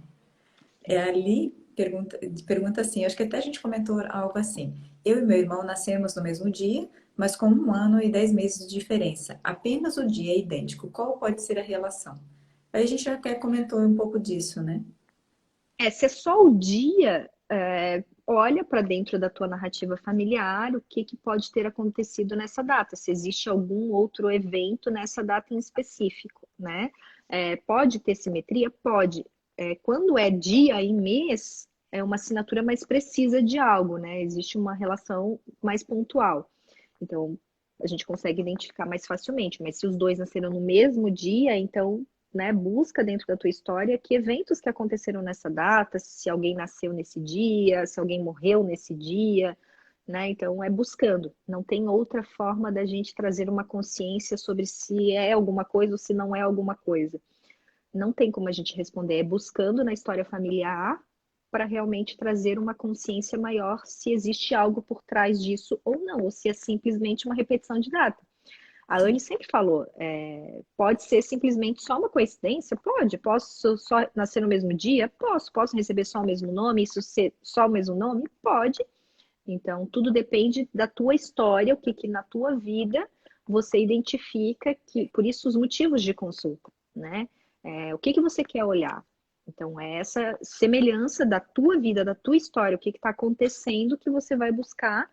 Ali pergunta assim, acho que até a gente comentou algo assim. Eu e meu irmão nascemos no mesmo dia, mas com 1 ano e 10 meses de diferença. Apenas o dia é idêntico. Qual pode ser a relação? Aí a gente até comentou um pouco disso, né? Se é só o dia, olha para dentro da tua narrativa familiar, o que pode ter acontecido nessa data, se existe algum outro evento nessa data em específico, né? Pode ter simetria? Pode. Quando é dia e mês, é uma assinatura mais precisa de algo, né? Existe uma relação mais pontual. Então, a gente consegue identificar mais facilmente, mas se os dois nasceram no mesmo dia, então, né, busca dentro da tua história que eventos que aconteceram nessa data, se alguém nasceu nesse dia, se alguém morreu nesse dia, né? Então é buscando. Não tem outra forma da gente trazer uma consciência sobre se é alguma coisa ou se não é alguma coisa. Não tem como a gente responder, é buscando na história familiar para realmente trazer uma consciência maior se existe algo por trás disso ou não, ou se é simplesmente uma repetição de data. A Anne sempre falou, pode ser simplesmente só uma coincidência? Pode. Posso só nascer no mesmo dia? Posso. Posso receber só o mesmo nome? Isso ser só o mesmo nome? Pode. Então, tudo depende da tua história, o que na tua vida você identifica que, por isso os motivos de consulta, né? O que você quer olhar? Então, é essa semelhança da tua vida, da tua história, o que está acontecendo que você vai buscar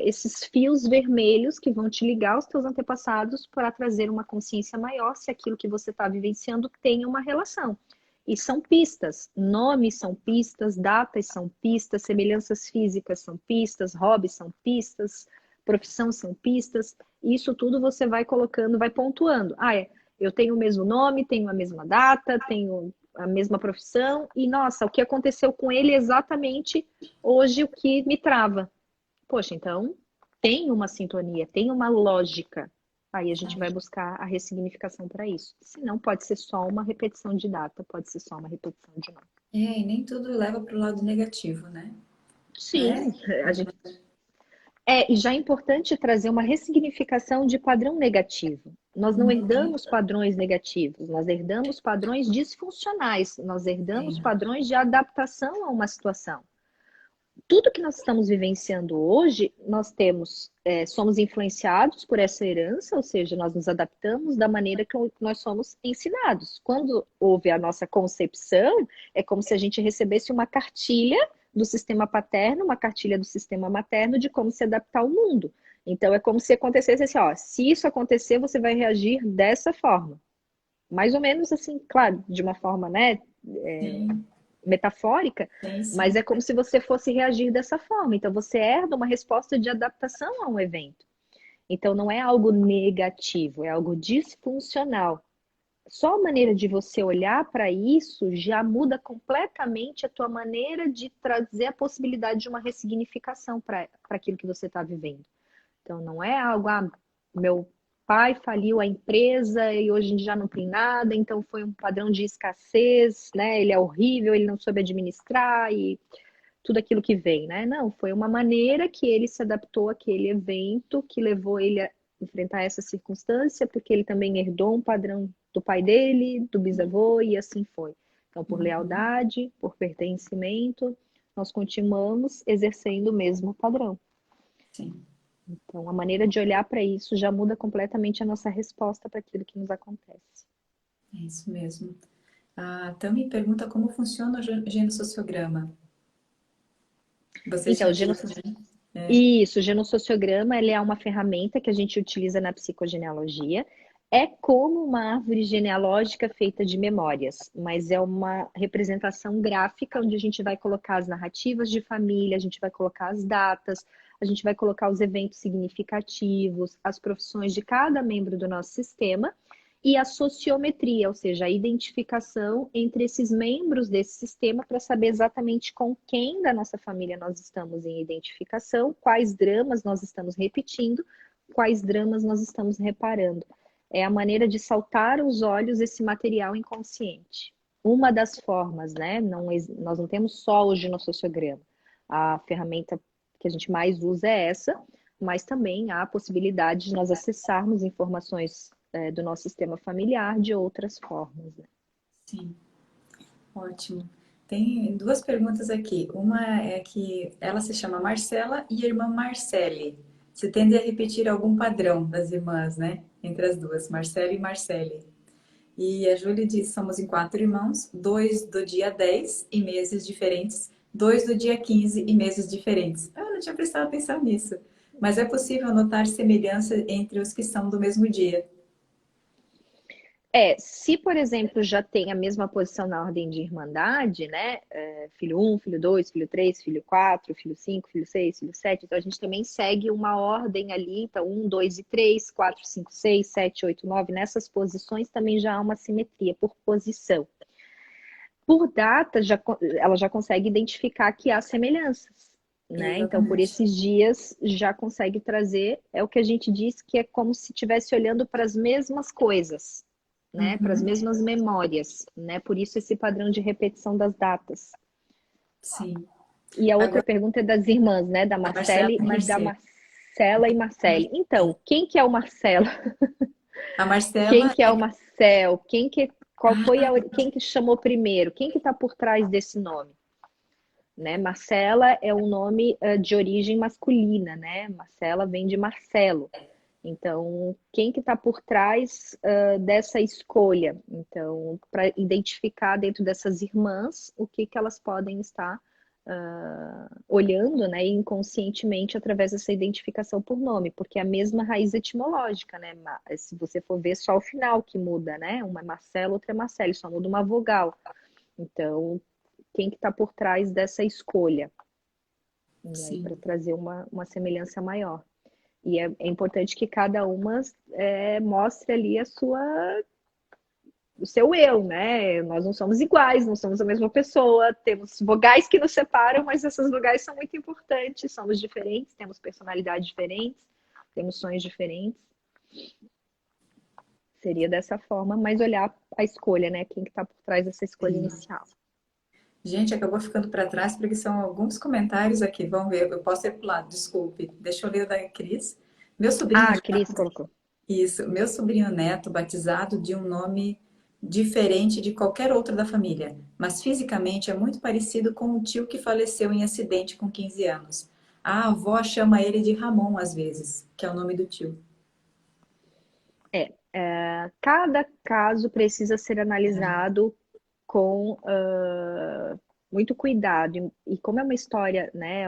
esses fios vermelhos que vão te ligar aos teus antepassados para trazer uma consciência maior se aquilo que você está vivenciando tem uma relação. E são pistas, nomes são pistas, datas são pistas, semelhanças físicas são pistas, hobbies são pistas, profissão são pistas. Isso tudo você vai colocando, vai pontuando. Eu tenho o mesmo nome, tenho a mesma data, tenho a mesma profissão e, nossa, o que aconteceu com ele é exatamente hoje o que me trava. Poxa, então tem uma sintonia, tem uma lógica. Aí a gente vai buscar a ressignificação para isso. Senão pode ser só uma repetição de data, pode ser só uma repetição de nome. E nem tudo leva para o lado negativo, né? Né? Sim, e já é importante trazer uma ressignificação de padrão negativo. Nós não herdamos padrões negativos, nós herdamos padrões disfuncionais, nós herdamos Sim. padrões de adaptação a uma situação. Tudo que nós estamos vivenciando hoje, nós temos, somos influenciados por essa herança, ou seja, nós nos adaptamos da maneira que nós somos ensinados. Quando houve a nossa concepção, é como se a gente recebesse uma cartilha do sistema paterno, uma cartilha do sistema materno de como se adaptar ao mundo. Então, é como se acontecesse assim, ó, se isso acontecer, você vai reagir dessa forma. Mais ou menos assim, claro, de uma forma, né, Sim, metafórica, sim, mas sim. é como se você fosse reagir dessa forma. Então, você herda uma resposta de adaptação a um evento. Então, não é algo negativo, é algo disfuncional. Só a maneira de você olhar para isso já muda completamente a tua maneira de trazer a possibilidade de uma ressignificação para aquilo que você está vivendo. Então, não é algo, meu pai faliu a empresa e hoje já não tem nada, então foi um padrão de escassez, né? Ele é horrível, ele não soube administrar e tudo aquilo que vem, né? Não, foi uma maneira que ele se adaptou àquele evento que levou ele a enfrentar essa circunstância, porque ele também herdou um padrão do pai dele, do bisavô e assim foi. Então, por Uhum. lealdade, por pertencimento, nós continuamos exercendo o mesmo padrão. Sim, Então, a maneira de olhar para isso já muda completamente a nossa resposta para aquilo que nos acontece. é isso mesmo. A Tami pergunta como funciona o genossociograma. Você Então, tinha dito, né? É. isso, o genossociograma, ele é uma ferramenta que a gente utiliza na psicogenealogia. É como uma árvore genealógica feita de memórias, mas é uma representação gráfica onde a gente vai colocar as narrativas de família, a gente vai colocar as datas, a gente vai colocar os eventos significativos, as profissões de cada membro do nosso sistema e a sociometria, ou seja, a identificação entre esses membros desse sistema para saber exatamente com quem da nossa família nós estamos em identificação, quais dramas nós estamos repetindo, quais dramas nós estamos reparando. É a maneira de saltar aos olhos esse material inconsciente. Uma das formas, né? Nós não temos só o genossociograma. A ferramenta que a gente mais usa é essa, mas também há a possibilidade de nós acessarmos informações do nosso sistema familiar de outras formas. Né? Sim, ótimo. Tem duas perguntas aqui. Uma é que ela se chama Marcela e a irmã Marcele. Você tende a repetir algum padrão das irmãs, né? Entre as duas, Marcelo e Marcele. E a Júlia diz: somos em quatro irmãos, dois do dia 10 e meses diferentes, dois do dia 15 e meses diferentes. Eu não tinha prestado atenção nisso. Mas é possível notar semelhança entre os que são do mesmo dia. Se, por exemplo, já tem a mesma posição na ordem de irmandade, né? Filho um, filho 2, filho 3, filho 4, filho 5, filho 6, filho 7. Então, a gente também segue uma ordem ali. Então, 1, 2 e 3, 4, 5, 6, 7, 8, 9. Nessas posições também já há uma simetria por posição. Por data, ela já consegue identificar que há semelhanças. Né? Então, por Exatamente. esses dias, já consegue trazer, é o que a gente diz que é como se estivesse olhando para as mesmas coisas, né? Para as Uhum. mesmas memórias, né? Por isso esse padrão de repetição das datas. Sim. E a outra Agora, pergunta é das irmãs, né? Da da Marcela Marcele e e da Marcelo. Marcela e Marcele. Então, quem que é o Marcelo? A Quem Marcela que é é. o Marcel? Qual foi quem que chamou primeiro? Quem que está por trás desse nome? Né? Marcela é um nome de origem masculina, né? Marcela vem de Marcelo. Então, quem que está por trás dessa escolha? Então, para identificar dentro dessas irmãs o que elas podem estar olhando, né, inconscientemente através dessa identificação por nome, porque é a mesma raiz etimológica, né? Se você for ver só o final que muda, né? Uma é Marcelo, outra é Marcele, só muda uma vogal. Então, quem que está por trás dessa escolha? E aí, para Sim. trazer uma semelhança maior. E é importante que cada uma mostre ali o seu eu, né? Nós não somos iguais, não somos a mesma pessoa, temos vogais que nos separam, mas essas vogais são muito importantes, somos diferentes, temos personalidades diferentes, temos sonhos diferentes. Seria dessa forma, mas olhar a escolha, né? Quem que está por trás dessa escolha Sim. inicial. Gente, acabou ficando para trás porque são alguns comentários aqui. Vamos ver, eu posso ir para o lado, desculpe. Deixa eu ler o da Cris. Meu sobrinho, Ah, a Cris colocou. isso, meu sobrinho neto, batizado de um nome diferente de qualquer outro da família, mas fisicamente é muito parecido com o tio que faleceu em acidente com 15 anos. A avó chama ele de Ramon às vezes, que é o nome do tio. Cada caso precisa ser analisado com muito cuidado. E como é uma história, né,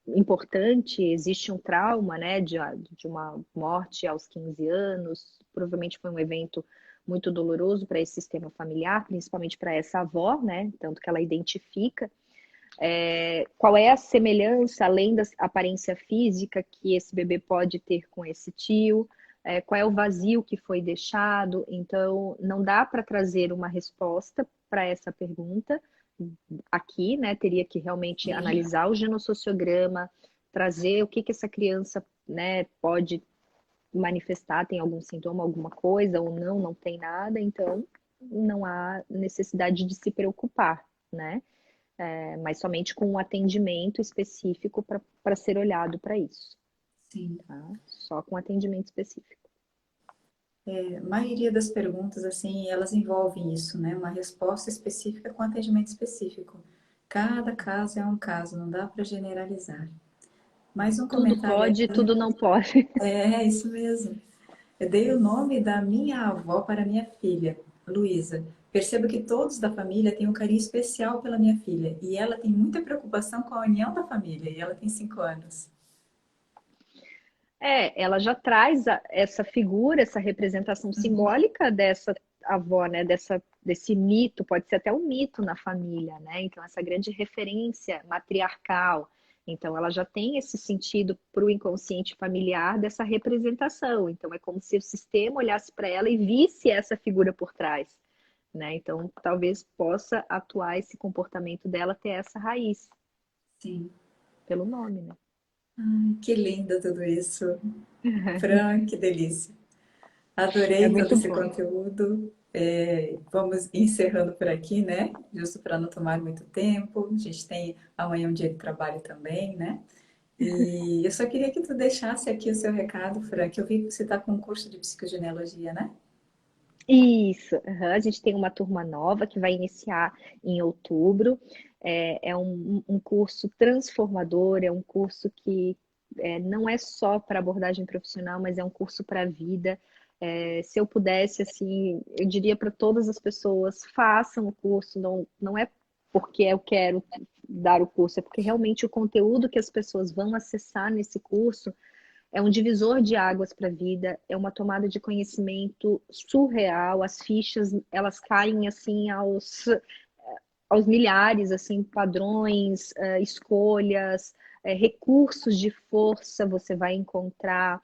importante, existe um trauma, né, de uma morte aos 15 anos, provavelmente foi um evento muito doloroso para esse sistema familiar, principalmente para essa avó, né, tanto que ela identifica. Qual é a semelhança, além da aparência física, que esse bebê pode ter com esse tio? Qual é o vazio que foi deixado? Então, não dá para trazer uma resposta para essa pergunta aqui, né? Teria que realmente Sim. analisar o genossociograma, trazer o que essa criança, né, pode manifestar, tem algum sintoma, alguma coisa, ou não, não tem nada, então não há necessidade de se preocupar, né? Mas somente com um atendimento específico para ser olhado para isso, Sim. tá? Só com atendimento específico. A maioria das perguntas, assim, elas envolvem isso, né? Uma resposta específica com atendimento específico. Cada caso é um caso, não dá para generalizar. Mais um Tudo comentário pode, aqui. tudo não pode. É isso mesmo. Eu dei o nome da minha avó para minha filha, Luísa. Percebo que todos da família têm um carinho especial pela minha filha e ela tem muita preocupação com a união da família e ela tem 5 anos. Ela já traz essa figura, essa representação simbólica dessa avó, né? Desse mito, pode ser até um mito na família, né? Então, essa grande referência matriarcal. Então, ela já tem esse sentido para o inconsciente familiar dessa representação. Então, é como se o sistema olhasse para ela e visse essa figura por trás, né? Então, talvez possa atuar esse comportamento dela ter essa raiz, Sim. pelo nome, né? Ai, que lindo tudo isso. Fran, que delícia. É Adorei todo muito esse bom. conteúdo. Vamos encerrando por aqui, né? Justo para não tomar muito tempo. A gente tem amanhã um dia de trabalho também, né? E eu só queria que tu deixasse aqui o seu recado, Fran, que eu vi que você está com um curso de psicogenealogia, né? Isso, aham. A gente tem uma turma nova que vai iniciar em outubro. É um curso transformador, é um curso que não é só para abordagem profissional, mas é um curso para a vida. Se eu pudesse, assim, eu diria para todas as pessoas, façam o curso, não é porque eu quero dar o curso, é porque realmente o conteúdo que as pessoas vão acessar nesse curso é um divisor de águas para a vida, é uma tomada de conhecimento surreal, as fichas, elas caem assim aos milhares, assim, padrões, escolhas, recursos de força você vai encontrar,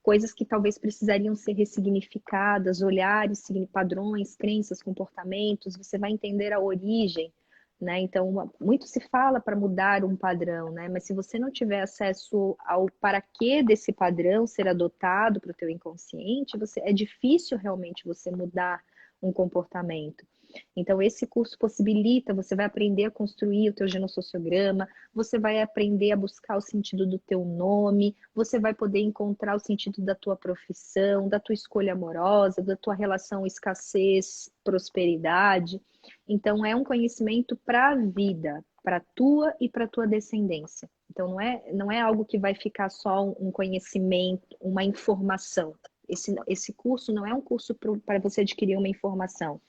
coisas que talvez precisariam ser ressignificadas, olhares, padrões, crenças, comportamentos, você vai entender a origem, né? Então, muito se fala para mudar um padrão, né? Mas se você não tiver acesso ao para que desse padrão ser adotado para o teu inconsciente, é difícil realmente você mudar um comportamento. Então, esse curso possibilita, você vai aprender a construir o teu genossociograma, você vai aprender a buscar o sentido do teu nome, você vai poder encontrar o sentido da tua profissão, da tua escolha amorosa, da tua relação escassez, prosperidade. Então, é um conhecimento para a vida, para a tua e para a tua descendência. Então, não é algo que vai ficar só um conhecimento, uma informação. Esse curso não é um curso para você adquirir uma informação.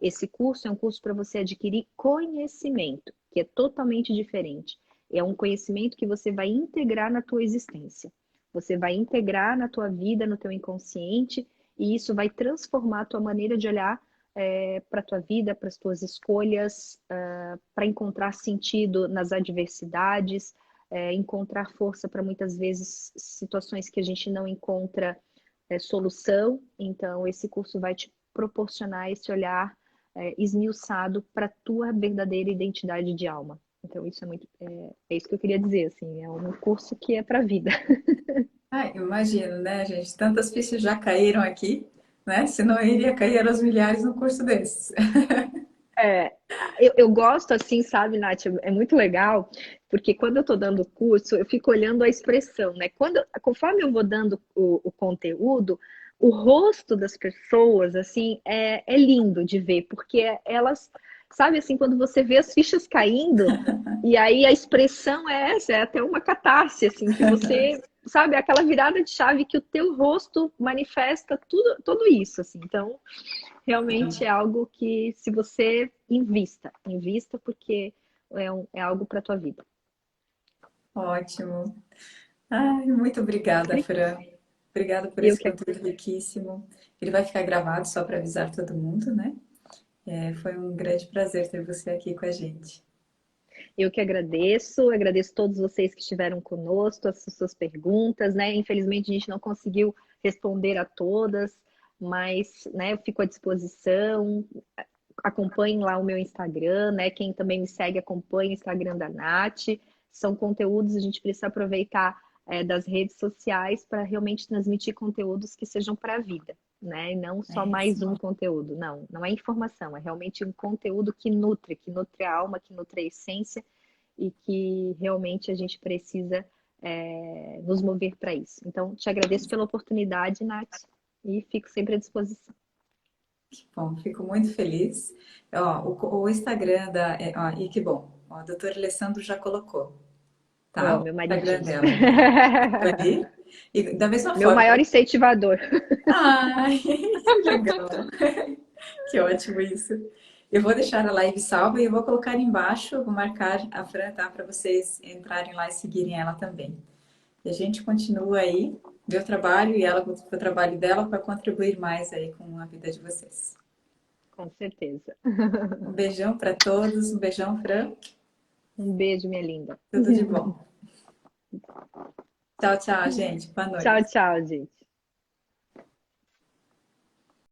Esse curso é um curso para você adquirir conhecimento, que é totalmente diferente. É um conhecimento que você vai integrar na tua existência. Você vai integrar na tua vida, no teu inconsciente, e isso vai transformar a tua maneira de olhar para a tua vida, para as tuas escolhas, para encontrar sentido nas adversidades, encontrar força para muitas vezes situações que a gente não encontra solução. Então, esse curso vai te proporcionar esse olhar esmiuçado para a tua verdadeira identidade de alma. Então, isso é isso que eu queria dizer, assim, é um curso que é para a vida. Ah, imagino, né, gente? Tantas fichas já caíram aqui, né? Senão eu iria cair aos milhares num curso desses. É, eu gosto assim, sabe, Nath? É muito legal, porque quando eu estou dando o curso, eu fico olhando a expressão, né? Conforme eu vou dando o conteúdo, o rosto das pessoas, assim, é lindo de ver, porque elas, sabe, assim, quando você vê as fichas caindo, e aí a expressão é essa, é até uma catarse, assim, que você, sabe, aquela virada de chave que o teu rosto manifesta tudo isso, assim. Então, realmente é algo que, se você invista porque é algo para a tua vida. Ótimo. Ai, muito obrigada, Fran. Obrigada por Eu esse que, conteúdo riquíssimo. Ele vai ficar gravado só para avisar todo mundo, né? Foi um grande prazer ter você aqui com a gente. eu que agradeço todos vocês que estiveram conosco, as suas perguntas, né? Infelizmente a gente não conseguiu responder a todas, mas, né, eu fico à disposição. Acompanhem lá o meu Instagram, né? Quem também me segue, acompanha o Instagram da Nath. São conteúdos, a gente precisa aproveitar das redes sociais para realmente transmitir conteúdos que sejam para a vida, né? E não só É isso. mais um conteúdo. Não, não é informação, é realmente um conteúdo que nutre a alma, que nutre a essência e que realmente a gente precisa nos mover para isso. Então, te agradeço pela oportunidade, Nath, e fico sempre à disposição. Bom, fico muito feliz. Ó, o Instagram ó, e que bom. Ó, o doutor Alessandro já colocou, tá? Ó, O meu Instagram maridinho. dela. Ali. E da mesma Meu forma. maior incentivador. Ai, que legal. Que ótimo isso. Eu vou deixar a live salva e eu vou colocar embaixo, eu vou marcar a Fran, tá? Para vocês entrarem lá e seguirem ela também. E a gente continua aí, meu trabalho e ela com o trabalho dela para contribuir mais aí com a vida de vocês. Com certeza. Um beijão para todos, um beijão, Fran. Um beijo, minha linda. Tudo de bom. Tchau, tchau, gente. Boa Tchau, noite. tchau, gente.